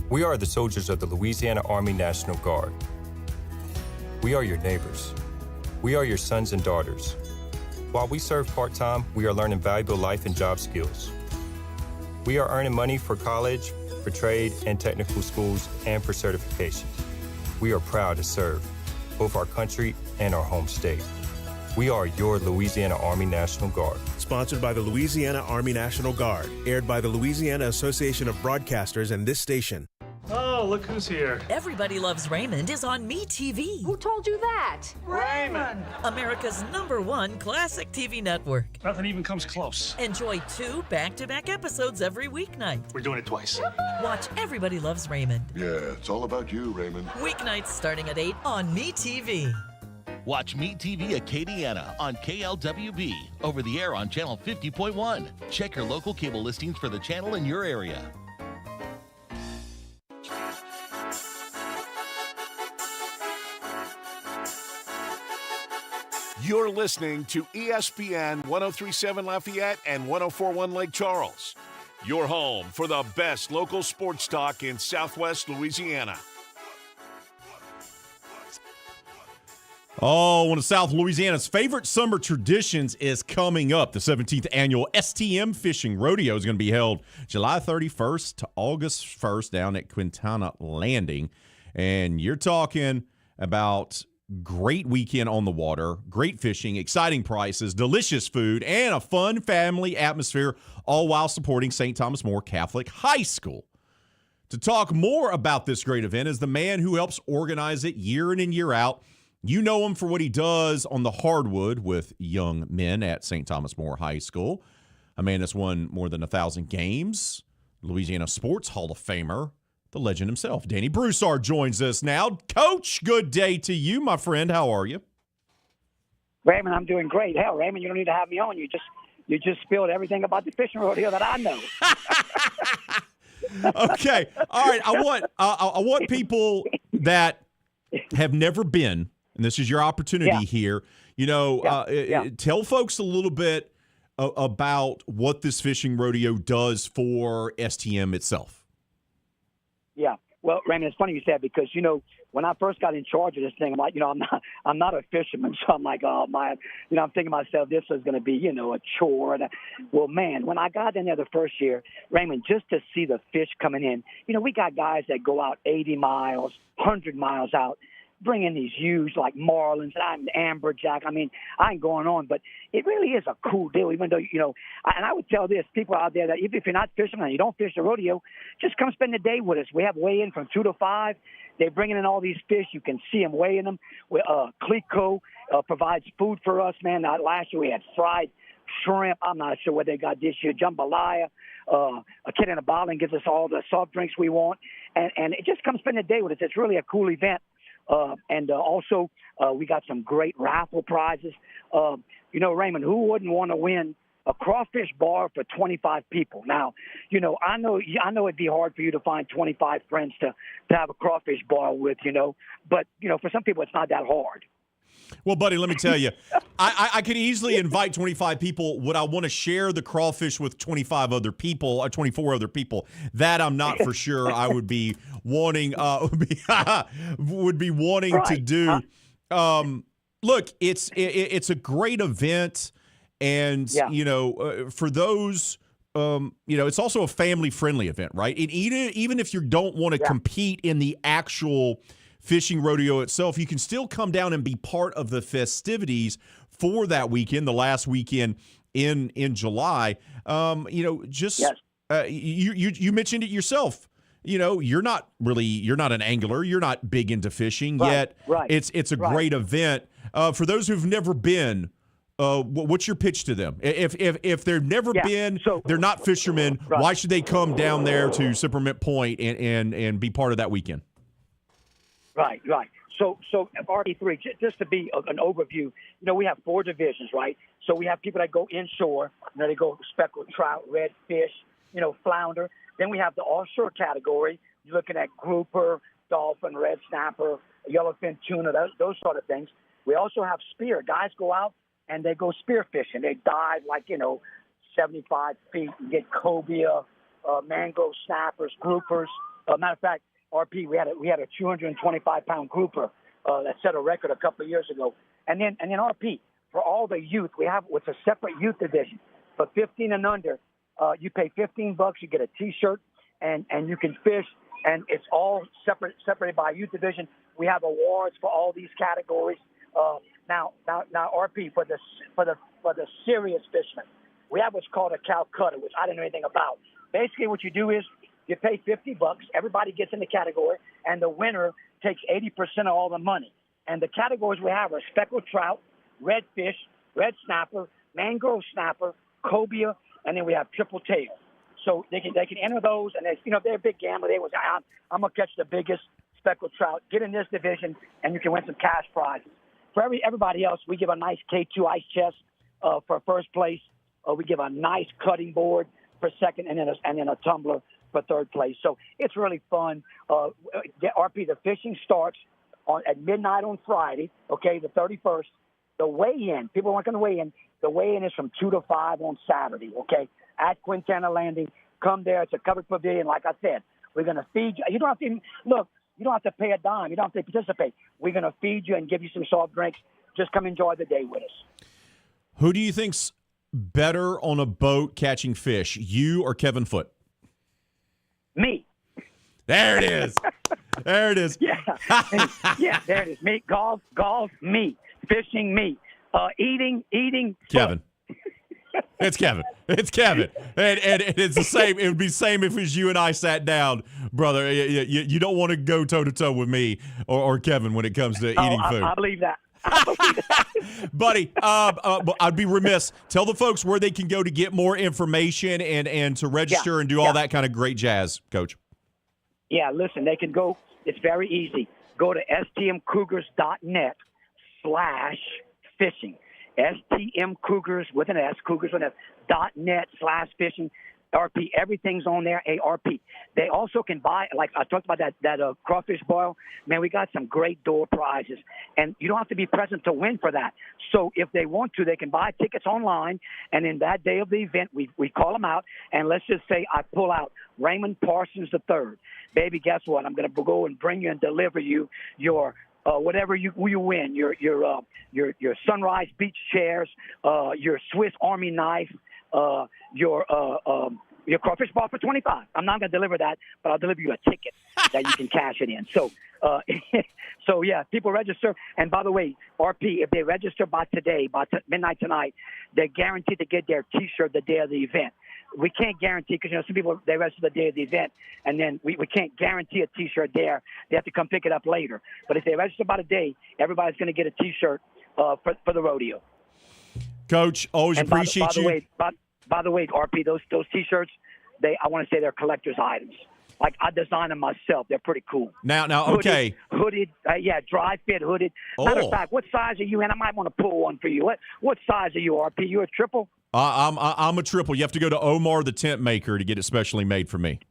We are the soldiers of the Louisiana Army National Guard. We are your neighbors. We are your sons and daughters. While we serve part-time, we are learning valuable life and job skills. We are earning money for college, for trade and technical schools, and for certification. We are proud to serve both our country and our home state. We are your Louisiana Army National Guard. Sponsored by the Louisiana Army National Guard. Aired by the Louisiana Association of Broadcasters and this station. Oh, Oh, look who's here. Everybody Loves Raymond is on MeTV. Who told you that? Raymond! America's #1 classic TV network. Nothing even comes close. Enjoy 2 back-to-back episodes every weeknight. We're doing it twice. Watch Everybody Loves Raymond. Yeah, it's all about you, Raymond. Weeknights starting at 8 on MeTV. Watch MeTV Acadiana on KLWB, over the air on channel 50.1. Check your local cable listings for the channel in your area. You're listening to ESPN 1037 Lafayette and 1041 Lake Charles. Your home for the best local sports talk in Southwest Louisiana. Oh, one of South Louisiana's favorite summer traditions is coming up. The 17th annual STM Fishing Rodeo is going to be held July 31st to August 1st down at Quintana Landing. And you're talking about great weekend on the water, great fishing, exciting prices, delicious food, and a fun family atmosphere, all while supporting St. Thomas More Catholic High School. To talk more about this great event is the man who helps organize it year in and year out. You know him for what he does on the hardwood with young men at St. Thomas More High School. A man that's won more than 1,000 games, Louisiana Sports Hall of Famer, the legend himself. Danny Broussard joins us now. Coach, good day to you, my friend. How are you? Raymond, I'm doing great. Hell, Raymond, you don't need to have me on. You just spilled everything about the fishing rodeo that I know. Okay. All right. I want people that have never been, and this is your opportunity here, tell folks a little bit about what this fishing rodeo does for STM itself. Yeah. Well, Raymond, it's funny you said, because, when I first got in charge of this thing, I'm like, I'm not a fisherman. So I'm like, oh, my, I'm thinking to myself, this is going to be, a chore. Well, man, when I got in there the first year, Raymond, just to see the fish coming in, we got guys that go out 80 miles, 100 miles out, bring in these huge, like, marlins and amberjack. I mean, I ain't going on, but it really is a cool deal, even though, and I would tell this, people out there that even if you're not fishing and you don't fish the rodeo, just come spend the day with us. We have weigh-in from 2 to 5. They're bringing in all these fish. You can see them weighing them. Clico provides food for us, man. Last year we had fried shrimp. I'm not sure what they got this year. Jambalaya. A kid in a bottle and gives us all the soft drinks we want. And it just come spend the day with us. It's really a cool event. Also, we got some great raffle prizes. Raymond, who wouldn't want to win a crawfish bar for 25 people? Now, I know it'd be hard for you to find 25 friends to have a crawfish bar with, but, for some people it's not that hard. Well, buddy, let me tell you, I could easily invite 25 people. Would I want to share the crawfish with 25 other people or 24 other people? That I'm not for sure. I would be wanting wanting to do. Look, it's a great event, and for those. It's also a family-friendly event, right? And even if you don't want to compete in the actual fishing rodeo itself, you can still come down and be part of the festivities for that weekend, the last weekend in July. You mentioned it yourself. You're not an angler. You're not big into fishing, yet it's a great event. For those who've never been, what's your pitch to them? If they've never been, they're not fishermen, why should they come down there to Cypremont Point and be part of that weekend? Right. So RP3, just to be an overview, we have 4 divisions, right? So we have people that go inshore, they go speckled trout, redfish, flounder. Then we have the offshore category. You're looking at grouper, dolphin, red snapper, yellowfin tuna, those sort of things. We also have spear. Guys go out and they go spear fishing. They dive 75 feet and get cobia, mangrove snappers, groupers. Matter of fact, RP, we had a 225-pound grouper that set a record a couple of years ago. And then RP, for all the youth, it's a separate youth division. For 15 and under, you pay $15, you get a T-shirt, and you can fish, and it's all separated by youth division. We have awards for all these categories. Now RP, for the serious fishermen, we have what's called a Calcutta, which I didn't know anything about. Basically, what you do is You pay $50. Everybody gets in the category, and the winner takes 80% of all the money. And the categories we have are speckled trout, redfish, red snapper, mangrove snapper, cobia, and then we have triple tail. So they can enter those, and they're a big gambler. I'm gonna catch the biggest speckled trout, get in this division, and you can win some cash prizes. For everybody else, we give a nice K2 ice chest for first place. We give a nice cutting board for second, and then a tumbler for third place. So it's really fun. RP, the fishing starts at midnight on Friday, okay, the 31st. The weigh-in, people aren't going to weigh in. The weigh-in is from 2 to 5 on Saturday, okay, at Quintana Landing. Come there. It's a covered pavilion. Like I said, we're going to feed you. You don't have to look. You don't have to pay a dime. You don't have to participate. We're going to feed you and give you some soft drinks. Just come enjoy the day with us. Who do you think's better on a boat catching fish, you or Kevin Foote? Me. There it is. There it is. Yeah. Yeah, there it is. Me. Golf, me. Fishing, me. Eating. Kevin. It's Kevin. It's Kevin. And it's the same. It would be the same if it was you and I sat down, brother. You don't want to go toe-to-toe with me or Kevin when it comes to eating food. I believe that. Buddy, I'd be remiss. Tell the folks where they can go to get more information and to register and do all that kind of great jazz, Coach. Yeah, listen, they can go. It's very easy. Go to stmcougars.net/fishing. STM Cougars with an S, .net/fishing. RP, everything's on there, ARP. They also can buy, like I talked about that crawfish boil. Man, we got some great door prizes. And you don't have to be present to win for that. So if they want to, they can buy tickets online. And in that day of the event, we call them out. And let's just say I pull out Raymond Parsons III. Baby, guess what? I'm going to go and bring you and deliver you your whatever you win, your Sunrise Beach chairs, your Swiss Army knife, your crawfish ball for $25. I'm not going to deliver that, but I'll deliver you a ticket that you can cash it in. So, so yeah, people register. And by the way, RP, if they register by today, midnight tonight, they're guaranteed to get their T-shirt the day of the event. We can't guarantee because, some people, they register the day of the event, and then we can't guarantee a T-shirt there. They have to come pick it up later. But if they register by today, everybody's going to get a T-shirt for the rodeo. Coach, always appreciate you. By the way, RP, those T-shirts, I want to say they're collector's items. Like, I designed them myself. They're pretty cool. Now, okay. Hooded, dry fit, hooded. Matter of fact, what size are you? And I might want to pull one for you. What size are you, RP? You a triple? I'm a triple. You have to go to Omar the tent maker to get it specially made for me.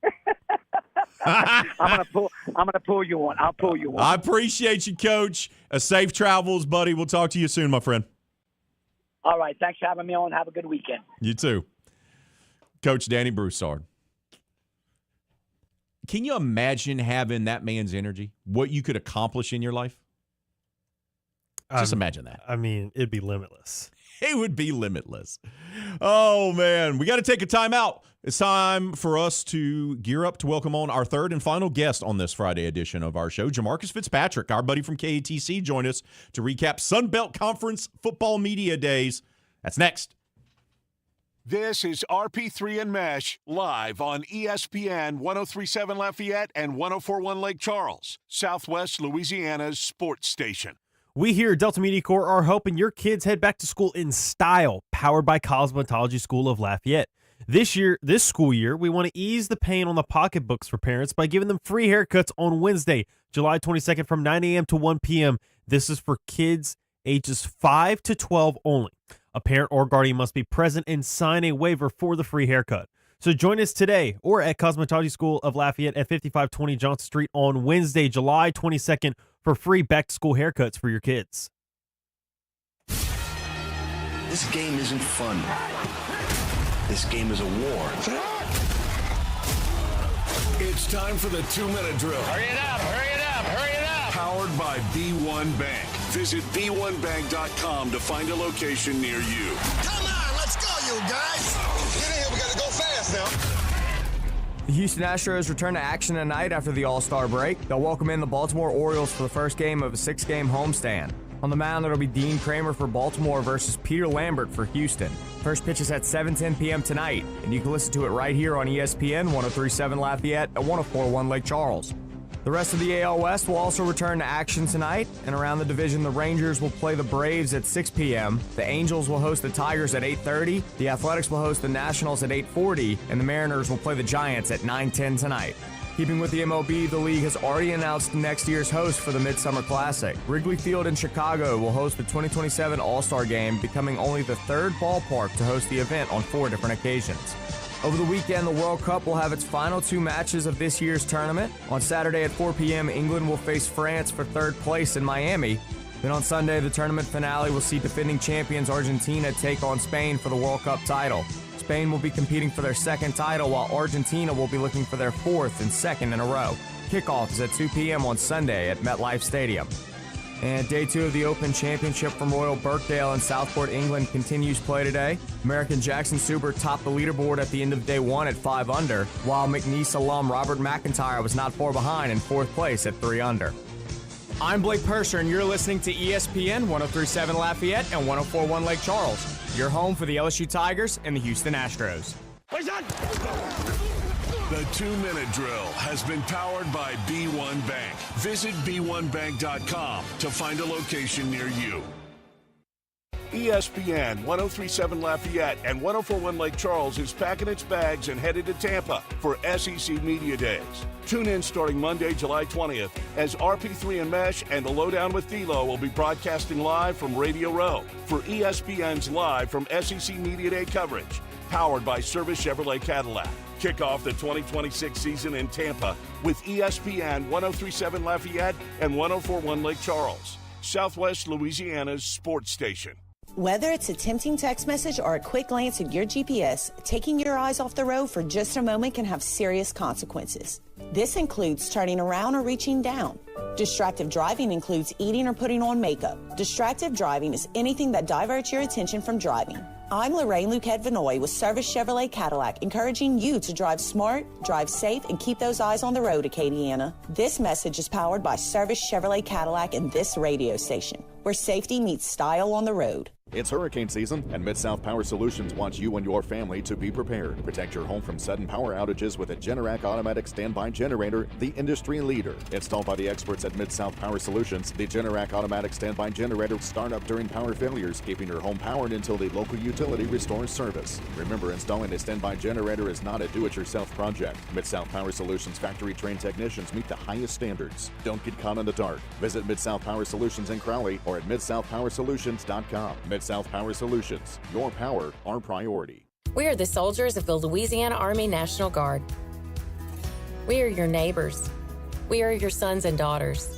I'm gonna pull you one. I'll pull you one. I appreciate you, Coach. Safe travels, buddy. We'll talk to you soon, my friend. All right. Thanks for having me on. Have a good weekend. You too. Coach Danny Broussard. Can you imagine having that man's energy? What you could accomplish in your life? Just imagine that. I mean, it'd be limitless. It would be limitless. Oh, man. We got to take a time out. It's time for us to gear up to welcome on our third and final guest on this Friday edition of our show. Jamarcus Fitzpatrick, our buddy from KATC, joined us to recap Sun Belt Conference Football Media Days. That's next. This is RP3 and Meche live on ESPN 103.7 Lafayette and 104.1 Lake Charles, Southwest Louisiana's sports station. We here at Delta Media Corps are helping your kids head back to school in style, powered by Cosmetology School of Lafayette. This school year, we want to ease the pain on the pocketbooks for parents by giving them free haircuts on Wednesday, July 22nd from 9 a.m. to 1 p.m. This is for kids ages 5 to 12 only. A parent or guardian must be present and sign a waiver for the free haircut. So join us today or at Cosmetology School of Lafayette at 5520 Johnson Street on Wednesday, July 22nd for free back-to-school haircuts for your kids. This game isn't fun. This game is a war. It's time for the 2-minute drill. Hurry it up, hurry it up, hurry it up. Powered by B1 Bank. Visit B1Bank.com to find a location near you. Come on, let's go, you guys. Get in here, we gotta go fast now. The Houston Astros return to action tonight after the All-Star break. They'll welcome in the Baltimore Orioles for the first game of a 6-game homestand. On the mound, it'll be Dean Kramer for Baltimore versus Peter Lambert for Houston. First pitch is at 7:10 p.m. tonight, and you can listen to it right here on ESPN 103.7 Lafayette and 104.1 Lake Charles. The rest of the AL West will also return to action tonight, and around the division, the Rangers will play the Braves at 6 p.m., the Angels will host the Tigers at 8:30, the Athletics will host the Nationals at 8:40, and the Mariners will play the Giants at 9:10 tonight. Keeping with the MLB, the league has already announced next year's host for the Midsummer Classic. Wrigley Field in Chicago will host the 2027 All-Star Game, becoming only the third ballpark to host the event on 4 different occasions. Over the weekend, the World Cup will have its final 2 matches of this year's tournament. On Saturday at 4 p.m., England will face France for third place in Miami. Then on Sunday, the tournament finale will see defending champions Argentina take on Spain for the World Cup title. Spain will be competing for their second title, while Argentina will be looking for their 4th and 2nd in a row. Kickoff is at 2 p.m. on Sunday at MetLife Stadium. And Day 2 of the Open Championship from Royal Birkdale in Southport, England continues play today. American Jackson Subert topped the leaderboard at the end of Day 1 at 5 under, while McNeese alum Robert McIntyre was not far behind in 4th place at 3 under. I'm Blake Purser, and you're listening to ESPN 103.7 Lafayette and 104.1 Lake Charles, your home for the LSU Tigers and the Houston Astros. The 2-minute drill has been powered by B1 Bank. Visit b1bank.com to find a location near you. ESPN 103.7 Lafayette and 104.1 Lake Charles is packing its bags and headed to Tampa for SEC Media Days. Tune in starting Monday, July 20th, as RP3 and Meche and The Lowdown with D'Lo will be broadcasting live from Radio Row for ESPN's Live from SEC Media Day coverage, powered by Service Chevrolet Cadillac. Kick off the 2026 season in Tampa with ESPN 103.7 Lafayette and 104.1 Lake Charles, Southwest Louisiana's sports station. Whether it's a tempting text message or a quick glance at your GPS, taking your eyes off the road for just a moment can have serious consequences. This includes turning around or reaching down. Distracted driving includes eating or putting on makeup. Distracted driving is anything that diverts your attention from driving. I'm Lorraine Luquette Vinoy with Service Chevrolet Cadillac, encouraging you to drive smart, drive safe, and keep those eyes on the road, Acadiana. This message is powered by Service Chevrolet Cadillac and this radio station, where safety meets style on the road. It's hurricane season, and Mid-South Power Solutions wants you and your family to be prepared. Protect your home from sudden power outages with a Generac automatic standby generator, the industry leader. Installed by the experts at Mid-South Power Solutions, the Generac automatic standby generator start up during power failures, keeping your home powered until the local utility restores service. Remember, installing a standby generator is not a do-it-yourself project. Mid-South Power Solutions factory-trained technicians meet the highest standards. Don't get caught in the dark. Visit Mid-South Power Solutions in Crowley or at midsouthpowersolutions.com. Mid-South Power Solutions. Your power, our priority. We are the soldiers of the Louisiana Army National Guard. We are your neighbors. We are your sons and daughters.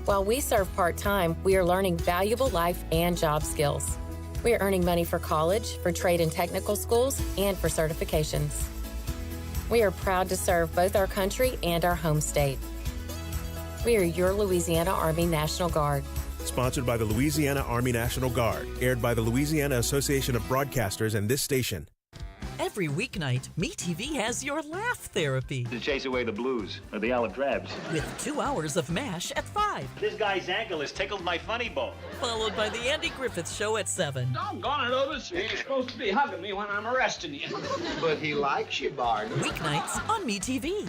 While we serve part-time, we are learning valuable life and job skills. We are earning money for college, for trade and technical schools, and for certifications. We are proud to serve both our country and our home state. We are your Louisiana Army National Guard. Sponsored by the Louisiana Army National Guard. Aired by the Louisiana Association of Broadcasters and this station. Every weeknight, MeTV has your laugh therapy. To chase away the blues or the olive drabs. With 2 hours of MASH at 5. This guy's ankle has tickled my funny bone. Followed by the Andy Griffith Show at 7. Doggone it, Otis. You're supposed to be hugging me when I'm arresting you. But he likes you, Bard. Weeknights on MeTV.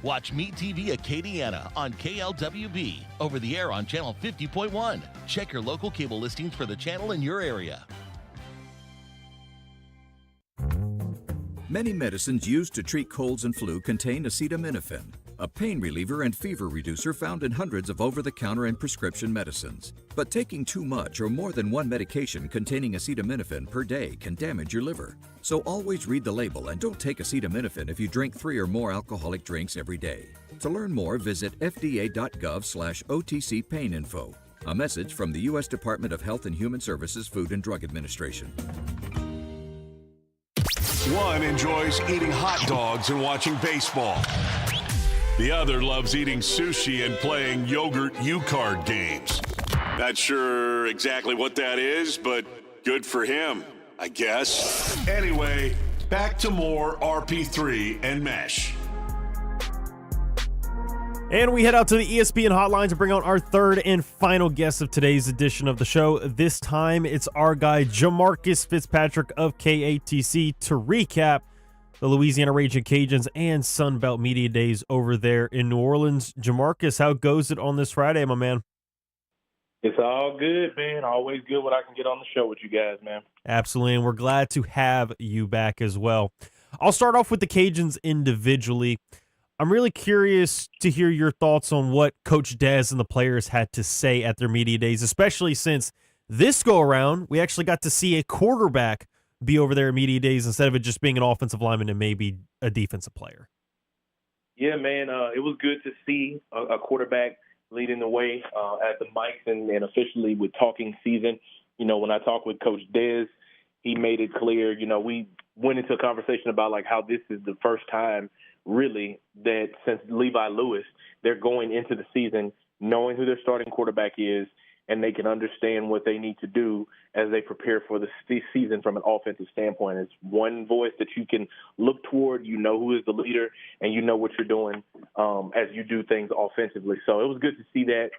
Watch Meet TV Acadiana on KLWB, over the air on channel 50.1. Check your local cable listings for the channel in your area. Many medicines used to treat colds and flu contain acetaminophen, a pain reliever and fever reducer found in hundreds of over-the-counter and prescription medicines. But taking too much or more than one medication containing acetaminophen per day can damage your liver. So always read the label and don't take acetaminophen if you drink 3 or more alcoholic drinks every day. To learn more, visit fda.gov/OTC pain info. A message from the U.S. Department of Health and Human Services Food and Drug Administration. One enjoys eating hot dogs and watching baseball. The other loves eating sushi and playing yogurt U-card games. Not sure exactly what that is, but good for him, I guess. Anyway, back to more RP3 and Meche. And we head out to the ESPN hotline to bring out our third and final guest of today's edition of the show. This time, it's our guy, Jamarcus Fitzpatrick of KATC, to recap the Louisiana Raging Cajuns and Sun Belt Media Days over there in New Orleans. Jamarcus, how goes it on this Friday, my man? It's all good, man. Always good when I can get on the show with you guys, man. Absolutely, and we're glad to have you back as well. I'll start off with the Cajuns individually. I'm really curious to hear your thoughts on what Coach Dez and the players had to say at their media days, especially since this go-around, we actually got to see a quarterback be over there at media days instead of it just being an offensive lineman and maybe a defensive player. Yeah, man, it was good to see a quarterback leading the way at the mics and officially with talking season. You know, when I talked with Coach Dez, he made it clear, you know, we went into a conversation about like how this is the first time really that since Levi Lewis, they're going into the season knowing who their starting quarterback is, and they can understand what they need to do as they prepare for the season from an offensive standpoint. It's one voice that you can look toward. You know who is the leader, and you know what you're doing as you do things offensively. So it was good to see that.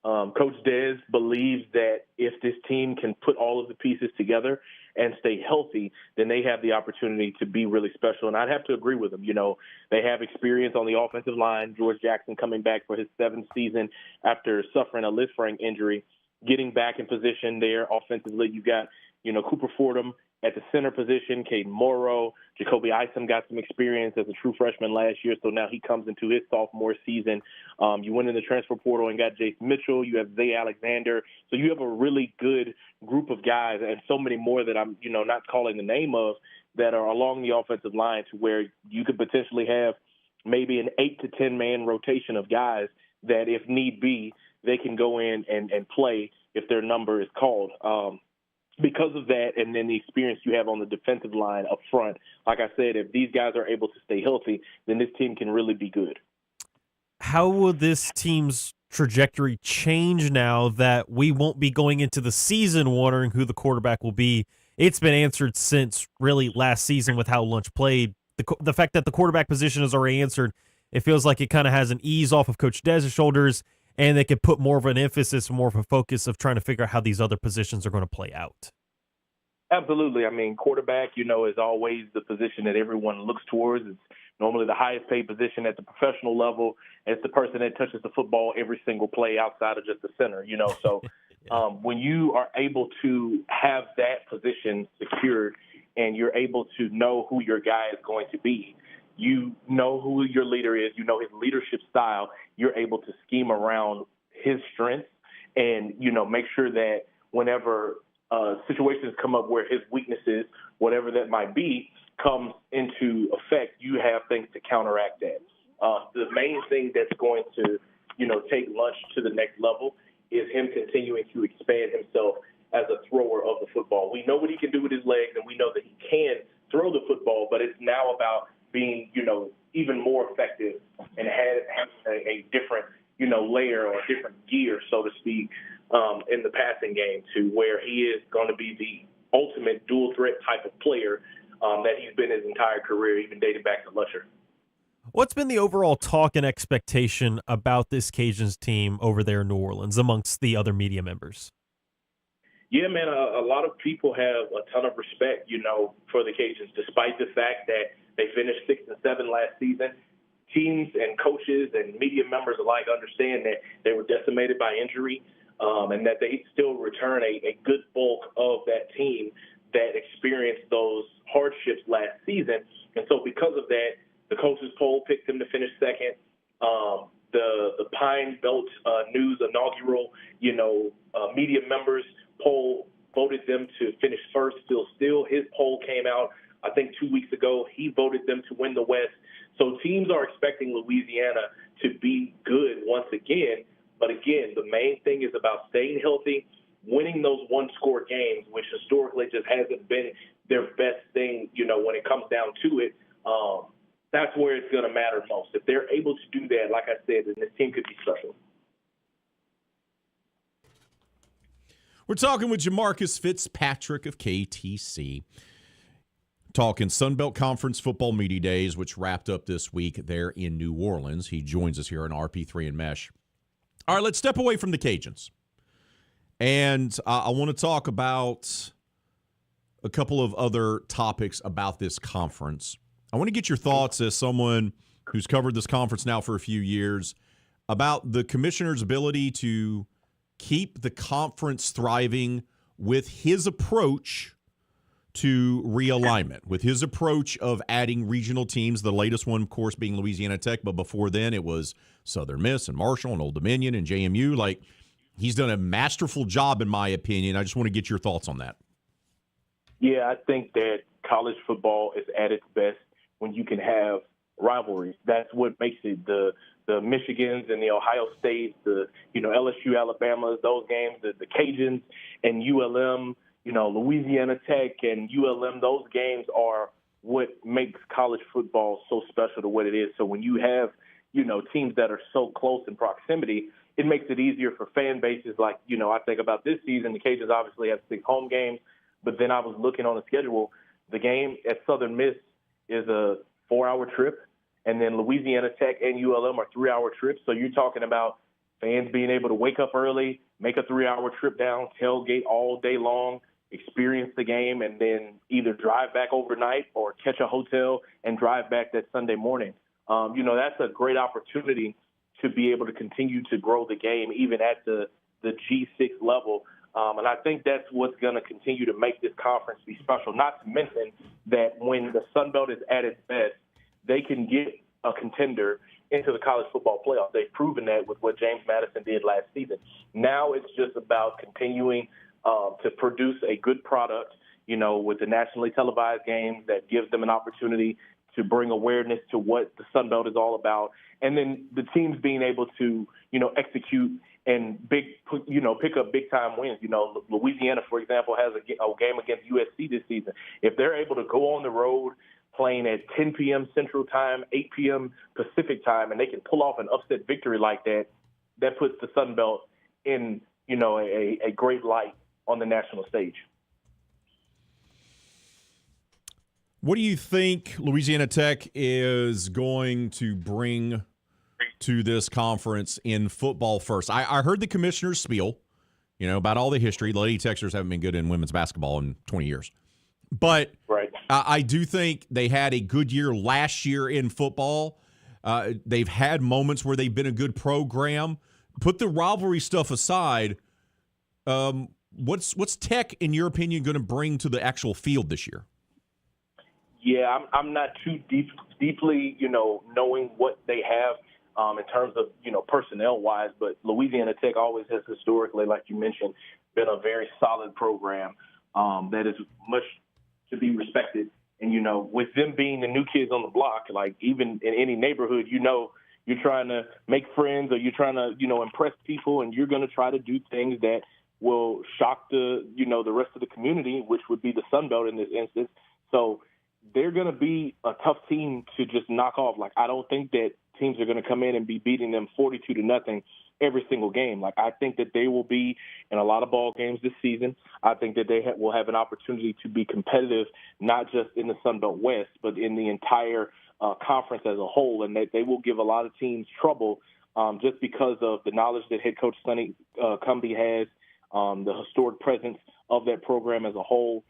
Coach Dez believes that if this team can put all of the pieces together and stay healthy, then they have the opportunity to be really special. And I'd have to agree with them. You know, they have experience on the offensive line. George Jackson coming back for his 7th season after suffering a Lisfranc injury, getting back in position there offensively. You got, you know, Cooper Fordham at the center position, Caden Morrow. Jacoby Isom got some experience as a true freshman last year, so now he comes into his sophomore season. You went in the transfer portal and got Jace Mitchell. You have Zay Alexander. So you have a really good group of guys and so many more that I'm, you know, not calling the name of that are along the offensive line to where you could potentially have maybe an 8 to 10 man rotation of guys that if need be, they can go in and play if their number is called. Because of that, and then the experience you have on the defensive line up front, like I said, if these guys are able to stay healthy, then this team can really be good. How will this team's trajectory change now that we won't be going into the season wondering who the quarterback will be? It's been answered since really last season with how Lunch played. The fact that the quarterback position is already answered, it feels like it kind of has an ease off of Coach Dez's shoulders, and they could put more of an emphasis, more of a focus of trying to figure out how these other positions are going to play out. Absolutely. I mean, quarterback, you know, is always the position that everyone looks towards. It's normally the highest paid position at the professional level. It's the person that touches the football every single play outside of just the center, you know. So when you are able to have that position secured and you're able to know who your guy is going to be, you know who your leader is, you know his leadership style, you're able to scheme around his strengths and, you know, make sure that whenever situations come up where his weaknesses, whatever that might be, comes into effect, you have things to counteract that. The main thing that's going to, you know, take Lunch to the next level is him continuing to expand himself as a thrower of the football. We know what he can do with his legs, and we know that he can throw the football, but it's now about being, you know, even more effective and having a different, you know, layer or a different gear, so to speak, in the passing game to where he is going to be the ultimate dual threat type of player that he's been his entire career, even dating back to Lusher. What's been the overall talk and expectation about this Cajuns team over there in New Orleans amongst the other media members? Yeah, man, a lot of people have a ton of respect, you know, for the Cajuns, despite the fact that they finished 6 and 7 last season. Teams and coaches and media members alike understand that they were decimated by injury and that they still return a good bulk of that team that experienced those hardships last season. And so because of that, the coaches poll picked them to finish second. The Pine Belt News inaugural, you know, media members poll voted them to finish first. Phil Steele, his poll came out, I think 2 weeks ago. He voted them to win the West. So teams are expecting Louisiana to be good once again. But again, the main thing is about staying healthy, winning those one-score games, which historically just hasn't been their best thing, you know, when it comes down to it. That's where it's going to matter most. If they're able to do that, like I said, then this team could be special. We're talking with Jamarcus Fitzpatrick of KTC. talking Sun Belt Conference Football Media Days, which wrapped up this week there in New Orleans. He joins us here on RP3 and Meche. All right, let's step away from the Cajuns. And I want to talk about a couple of other topics about this conference. I want to get your thoughts as someone who's covered this conference now for a few years about the commissioner's ability to keep the conference thriving with his approach to realignment, with his approach of adding regional teams, the latest one, of course, being Louisiana Tech, but before then it was Southern Miss and Marshall and Old Dominion and JMU. Like, he's done a masterful job, in my opinion. I just want to get your thoughts on that. Yeah, I think that college football is at its best when you can have rivalries. That's what makes it. The Michigans and the Ohio States, the LSU, Alabamas, those games, the Cajuns and ULM, Louisiana Tech and ULM, those games are what makes college football so special to what it is. So when you have, teams that are so close in proximity, it makes it easier for fan bases. Like, I think about this season, the Cajuns obviously have 6 home games, but then I was looking on the schedule. The game at Southern Miss is a 4-hour trip, and then Louisiana Tech and ULM are 3-hour trips. So you're talking about fans being able to wake up early, make a 3-hour trip down, tailgate all day long, experience the game, and then either drive back overnight or catch a hotel and drive back that Sunday morning. That's a great opportunity to be able to continue to grow the game even at the G6 level. And I think that's what's going to continue to make this conference be special, not to mention that when the Sun Belt is at its best, they can get a contender into the college football playoff. They've proven that with what James Madison did last season. Now it's just about continuing to produce a good product, with the nationally televised games that gives them an opportunity to bring awareness to what the Sun Belt is all about. And then the teams being able to, execute and pick up big time wins. Louisiana, for example, has a game against USC this season. If they're able to go on the road playing at 10 p.m. Central Time, 8 p.m. Pacific Time, and they can pull off an upset victory like that, that puts the Sun Belt in, a great light on the national stage. What do you think Louisiana Tech is going to bring to this conference in football first? I heard the commissioner's spiel, about all the history. The Lady Texers haven't been good in women's basketball in 20 years. But right. I do think they had a good year last year in football. They've had moments where they've been a good program. Put the rivalry stuff aside. What's Tech, in your opinion, going to bring to the actual field this year? Yeah, I'm not too deeply, knowing what they have in terms of, personnel-wise, but Louisiana Tech always has historically, like you mentioned, been a very solid program that is much to be respected. And, with them being the new kids on the block, like even in any neighborhood, you're trying to make friends or you're trying to, impress people, and you're going to try to do things that will shock the rest of the community, which would be the Sun Belt in this instance. So they're going to be a tough team to just knock off. Like, I don't think that teams are going to come in and be beating them 42-0 every single game. Like, I think that they will be in a lot of ball games this season. I think that they will have an opportunity to be competitive, not just in the Sun Belt West, but in the entire conference as a whole, and that they will give a lot of teams trouble just because of the knowledge that head coach Sonny Cumbie has, the historic presence of that program as a whole,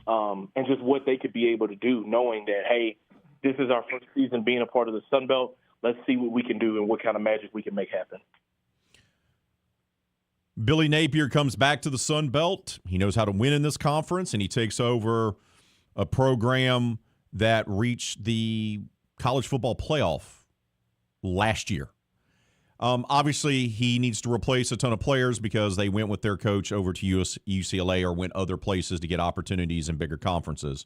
and just what they could be able to do, knowing that, hey, this is our first season being a part of the Sun Belt. Let's see what we can do and what kind of magic we can make happen. Billy Napier comes back to the Sun Belt. He knows how to win in this conference, and he takes over a program that reached the college football playoff last year. Obviously, he needs to replace a ton of players because they went with their coach over to UCLA or went other places to get opportunities in bigger conferences.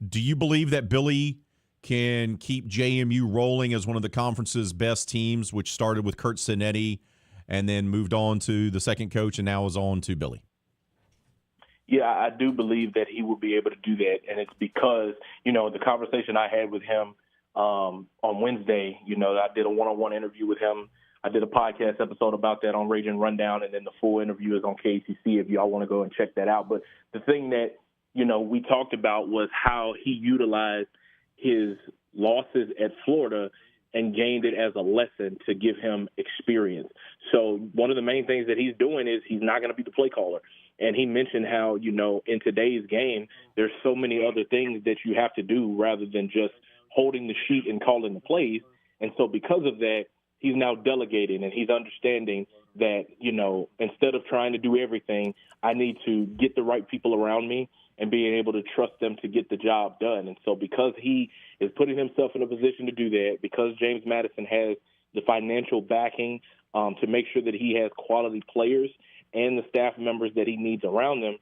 Do you believe that Billy can keep JMU rolling as one of the conference's best teams, which started with Kurt Cinetti and then moved on to the second coach and now is on to Billy? Yeah, I do believe that he will be able to do that, and it's because, the conversation I had with him on Wednesday, I did a one-on-one interview with him. I did a podcast episode about that on Raging Rundown, and then the full interview is on KCC if y'all want to go and check that out. But the thing that we talked about was how he utilized his losses at Florida and gained it as a lesson to give him experience. So one of the main things that he's doing is he's not going to be the play caller. And he mentioned how, in today's game, there's so many other things that you have to do rather than just holding the sheet and calling the plays. And so because of that, he's now delegating and he's understanding that, instead of trying to do everything, I need to get the right people around me and being able to trust them to get the job done. And so because he is putting himself in a position to do that, because James Madison has the financial backing to make sure that he has quality players and the staff members that he needs around them,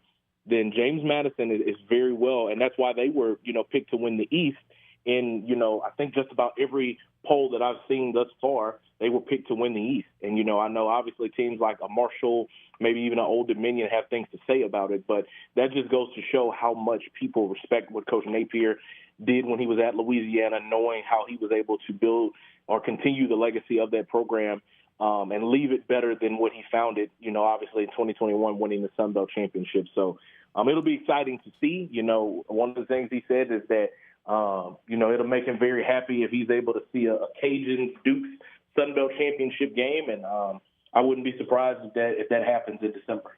then James Madison is very well. And that's why they were, picked to win the East. In, I think just about every poll that I've seen thus far, they were picked to win the East. And, I know obviously teams like a Marshall, maybe even an Old Dominion have things to say about it, but that just goes to show how much people respect what Coach Napier did when he was at Louisiana, knowing how he was able to build or continue the legacy of that program and leave it better than what he found it, obviously in 2021 winning the Sun Belt Championship. So it'll be exciting to see. One of the things he said is that, it'll make him very happy if he's able to see a Cajun Dukes Sun Belt Championship game, and I wouldn't be surprised if that happens in December.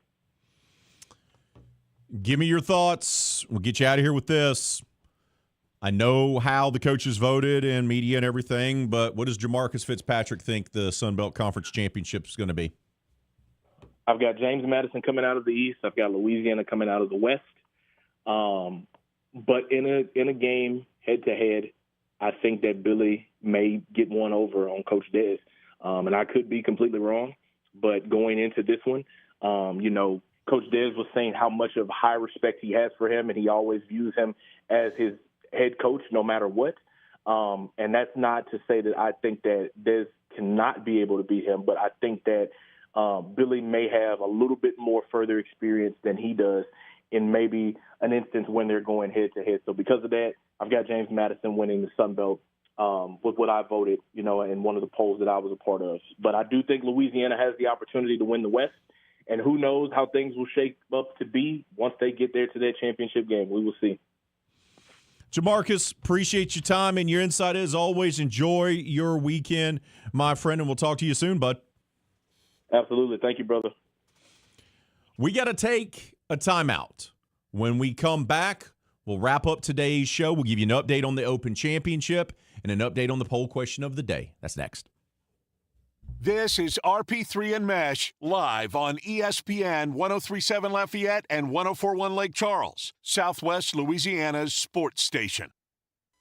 Give me your thoughts. We'll get you out of here with this. I know how the coaches voted and media and everything, but what does Jamarcus Fitzpatrick think the Sun Belt Conference Championship is going to be? I've got James Madison coming out of the East. I've got Louisiana coming out of the West. But in a game head-to-head, I think that Billy may get one over on Coach Des. And I could be completely wrong, but going into this one, Coach Des was saying how much of high respect he has for him, and he always views him as his head coach no matter what. And that's not to say that I think that Des cannot be able to beat him, but I think that Billy may have a little bit more further experience than he does in maybe an instance when they're going head-to-head. So because of that, I've got James Madison winning the Sun Belt with what I voted, in one of the polls that I was a part of. But I do think Louisiana has the opportunity to win the West, and who knows how things will shape up to be once they get there to that championship game. We will see. Jamarcus, appreciate your time and your insight as always. Enjoy your weekend, my friend, and we'll talk to you soon, bud. Absolutely. Thank you, brother. We got to take a timeout. When we come back, we'll wrap up today's show. We'll give you an update on the Open Championship and an update on the poll question of the day. That's next. This is RP3 and Meche live on ESPN 103.7 Lafayette and 104.1 Lake Charles, Southwest Louisiana's sports station.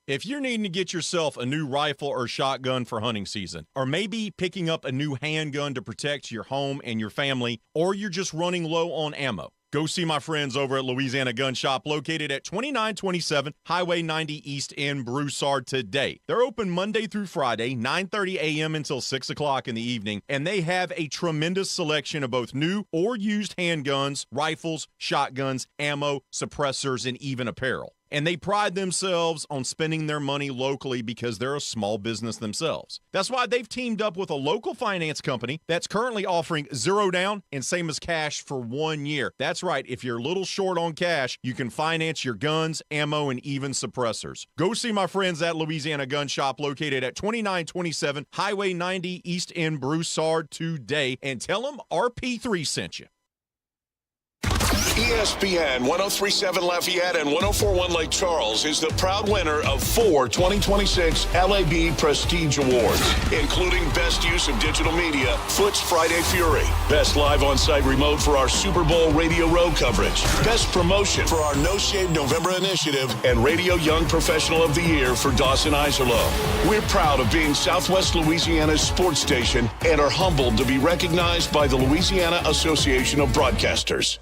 If you're needing to get yourself a new rifle or shotgun for hunting season, or maybe picking up a new handgun to protect your home and your family, or you're just running low on ammo, go see my friends over at Louisiana Gun Shop, located at 2927 Highway 90 East in Broussard today. They're open Monday through Friday, 9:30 a.m. until 6 o'clock in the evening, and they have a tremendous selection of both new or used handguns, rifles, shotguns, ammo, suppressors, and even apparel. And they pride themselves on spending their money locally because they're a small business themselves. That's why they've teamed up with a local finance company that's currently offering 0 down and same as cash for 1 year. That's right. If you're a little short on cash, you can finance your guns, ammo, and even suppressors. Go see my friends at Louisiana Gun Shop, located at 2927 Highway 90 East in Broussard today, and tell them RP3 sent you. ESPN 103.7 Lafayette and 104.1 Lake Charles is the proud winner of 4 2026 LAB Prestige Awards, including Best Use of Digital Media, Foot's Friday Fury, Best Live On-Site Remote for our Super Bowl Radio Row coverage, Best Promotion for our No Shave November initiative, and Radio Young Professional of the Year for Dawson Iserloh. We're proud of being Southwest Louisiana's sports station and are humbled to be recognized by the Louisiana Association of Broadcasters.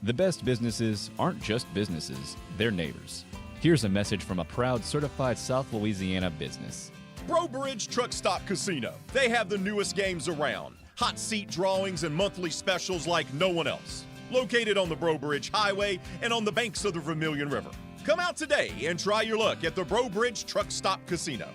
The best businesses aren't just businesses, they're neighbors. Here's a message from a proud certified South Louisiana business. Bro Bridge Truck Stop Casino. They have the newest games around. Hot seat drawings and monthly specials like no one else. Located on the Bro Bridge Highway and on the banks of the Vermilion River. Come out today and try your luck at the Bro Bridge Truck Stop Casino.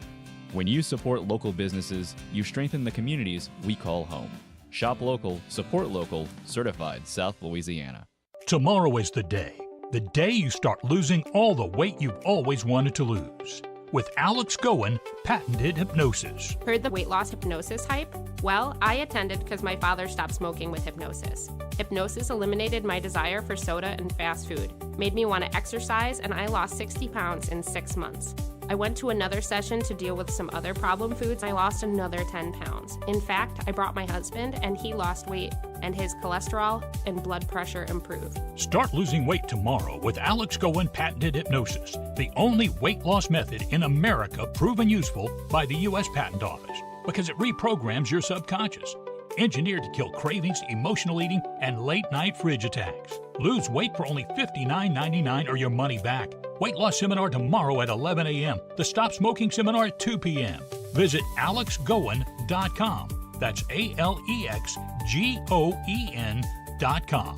When you support local businesses, you strengthen the communities we call home. Shop local, support local, certified South Louisiana. Tomorrow is the day the day you start losing all the weight you've always wanted to lose. With Alex Goen, patented hypnosis. Heard the weight loss hypnosis hype? Well, I attended because my father stopped smoking with hypnosis. Hypnosis eliminated my desire for soda and fast food, made me want to exercise, and I lost 60 pounds in 6 months. I went to another session to deal with some other problem foods. I lost another 10 pounds. In fact, I brought my husband, and he lost weight, and his cholesterol and blood pressure improved. Start losing weight tomorrow with Alex Goen patented hypnosis, the only weight loss method in America proven useful by the U.S. Patent Office, because it reprograms your subconscious. Engineered to kill cravings, emotional eating, and late-night fridge attacks. Lose weight for only $59.99 or your money back. Weight loss seminar tomorrow at 11 a.m. The Stop Smoking seminar at 2 p.m. Visit alexgoen.com. That's ALEXGOEN.com.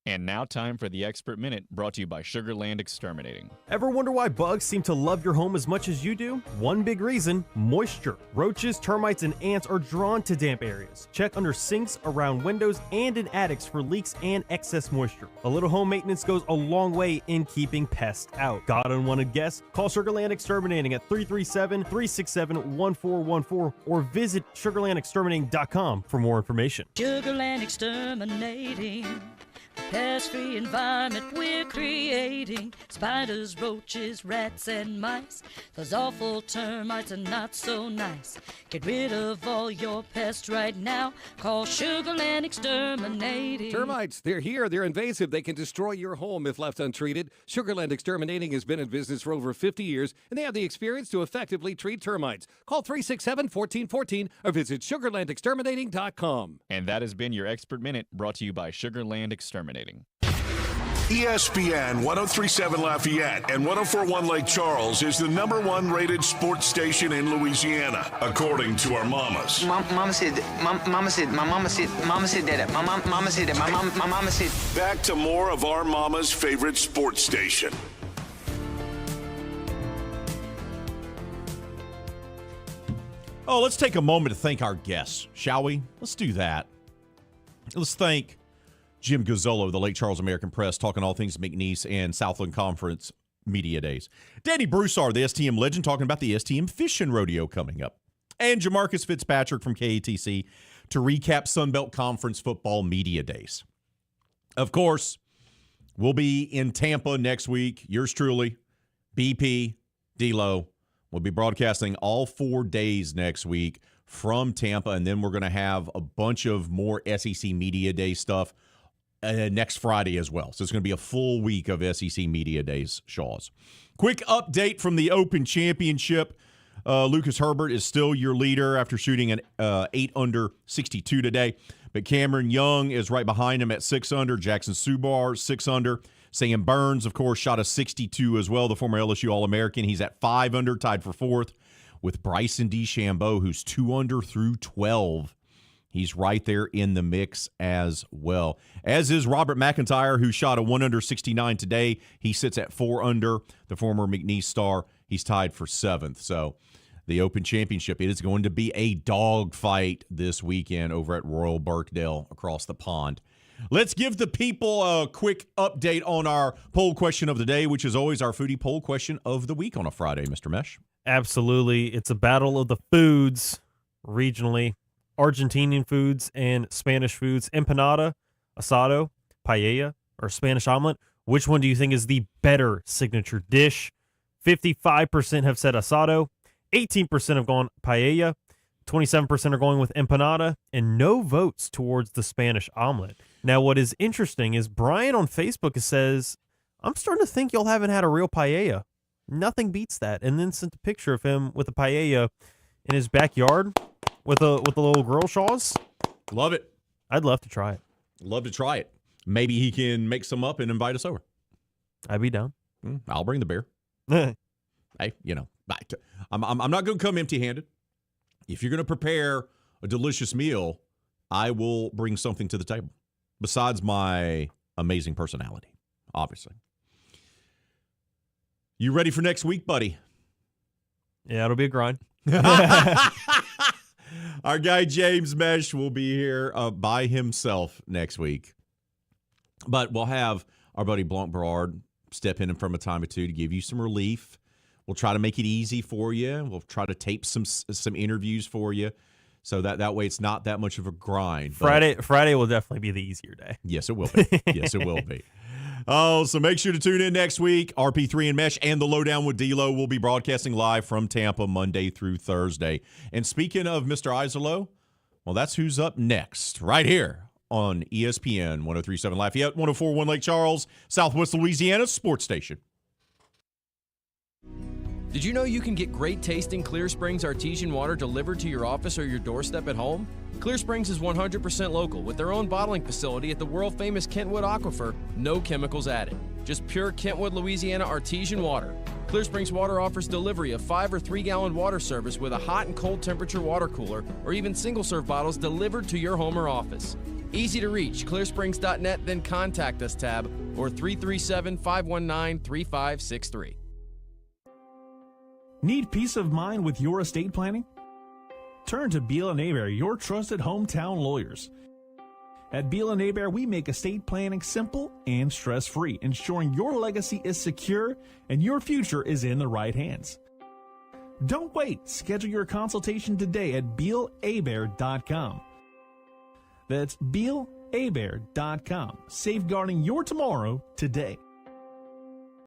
And now time for the Expert Minute, brought to you by Sugarland Exterminating. Ever wonder why bugs seem to love your home as much as you do? One big reason: moisture. Roaches, termites, and ants are drawn to damp areas. Check under sinks, around windows, and in attics for leaks and excess moisture. A little home maintenance goes a long way in keeping pests out. Got unwanted guests? Call Sugarland Exterminating at 337-367-1414 or visit sugarlandexterminating.com for more information. Sugarland Exterminating. Pest-free environment we're creating. Spiders, roaches, rats, and mice. Those awful termites are not so nice. Get rid of all your pests right now. Call Sugarland Exterminating. Termites, they're here. They're invasive. They can destroy your home if left untreated. Sugarland Exterminating has been in business for over 50 years, and they have the experience to effectively treat termites. Call 367-1414 or visit sugarlandexterminating.com. And that has been your Expert Minute, brought to you by Sugarland Exterminating. ESPN 1037 Lafayette and 1041 Lake Charles is the #1 rated sports station in Louisiana, according to our mamas. Mama said that. Mama said that. My mama said. Back to more of our mama's favorite sports station. Oh, let's take a moment to thank our guests, shall we? Let's do that. Let's thank Jim Gazzolo of the Lake Charles American Press, talking all things McNeese and Southland Conference Media Days. Danny Broussard, the STM legend, talking about the STM Fishing Rodeo coming up. And Jamarcus Fitzpatrick from KATC to recap Sunbelt Conference Football Media Days. Of course, we'll be in Tampa next week. Yours truly, BP, D-Lo. We'll be broadcasting all 4 days next week from Tampa, and then we're going to have a bunch of more SEC Media Day stuff next Friday as well. So it's going to be a full week of SEC Media Days, Shaws. Quick update from the Open Championship. Lucas Herbert is still your leader after shooting an 8 under 62 today. But Cameron Young is right behind him at 6 under. Jackson Subar, 6 under. Sam Burns, of course, shot a 62 as well, the former LSU All-American. He's at 5 under, tied for 4th, with Bryson DeChambeau, who's 2 under through 12. He's right there in the mix as well. As is Robert McIntyre, who shot a 1 under 69 today. He sits at 4 under. The former McNeese star, he's tied for 7th. So the Open Championship, it is going to be a dogfight this weekend over at Royal Birkdale across the pond. Let's give the people a quick update on our poll question of the day, which is always our foodie poll question of the week on a Friday, Mr. Meche. Absolutely. It's a battle of the foods regionally. Argentinian foods and Spanish foods. Empanada, asado, paella, or Spanish omelet. Which one do you think is the better signature dish? 55% have said asado. 18% have gone paella. 27% are going with empanada. And no votes towards the Spanish omelet. Now, what is interesting is Brian on Facebook says, I'm starting to think y'all haven't had a real paella. Nothing beats that. And then sent a picture of him with a paella in his backyard with a little grill, Shaws. Love it. I'd love to try it. Love to try it. Maybe he can make some up and invite us over. I'd be down. I'll bring the beer. Hey, I'm not going to come empty-handed. If you're going to prepare a delicious meal, I will bring something to the table besides my amazing personality, obviously. You ready for next week, buddy? Yeah, it'll be a grind. Our guy James Meche will be here by himself next week. But we'll have our buddy Blanc Berard step in from a time or two to give you some relief. We'll try to make it easy for you. We'll try to tape some interviews for you, so that way it's not that much of a grind. Friday will definitely be the easier day. Yes, it will be. Yes, it will be. Oh, so make sure to tune in next week. RP3 and Meche and the Lowdown with D-Lo will be broadcasting live from Tampa Monday through Thursday. And speaking of Mr. Iserlo, well, that's who's up next right here on ESPN 103.7 Lafayette, 104.1 Lake Charles, Southwest Louisiana Sports Station. Did you know you can get great tasting Clear Springs artesian water delivered to your office or your doorstep at home? Clear Springs is 100% local with their own bottling facility at the world-famous Kentwood Aquifer, no chemicals added. Just pure Kentwood, Louisiana artesian water. Clear Springs Water offers delivery of 5 or 3-gallon water service with a hot and cold temperature water cooler or even single-serve bottles delivered to your home or office. Easy to reach, clearsprings.net, then contact us tab or 337-519-3563. Need peace of mind with your estate planning? Turn to Beal & Aber, your trusted hometown lawyers. At Beal & Aber, we make estate planning simple and stress-free, ensuring your legacy is secure and your future is in the right hands. Don't wait. Schedule your consultation today at BealAbear.com. That's BealAbear.com. Safeguarding your tomorrow today.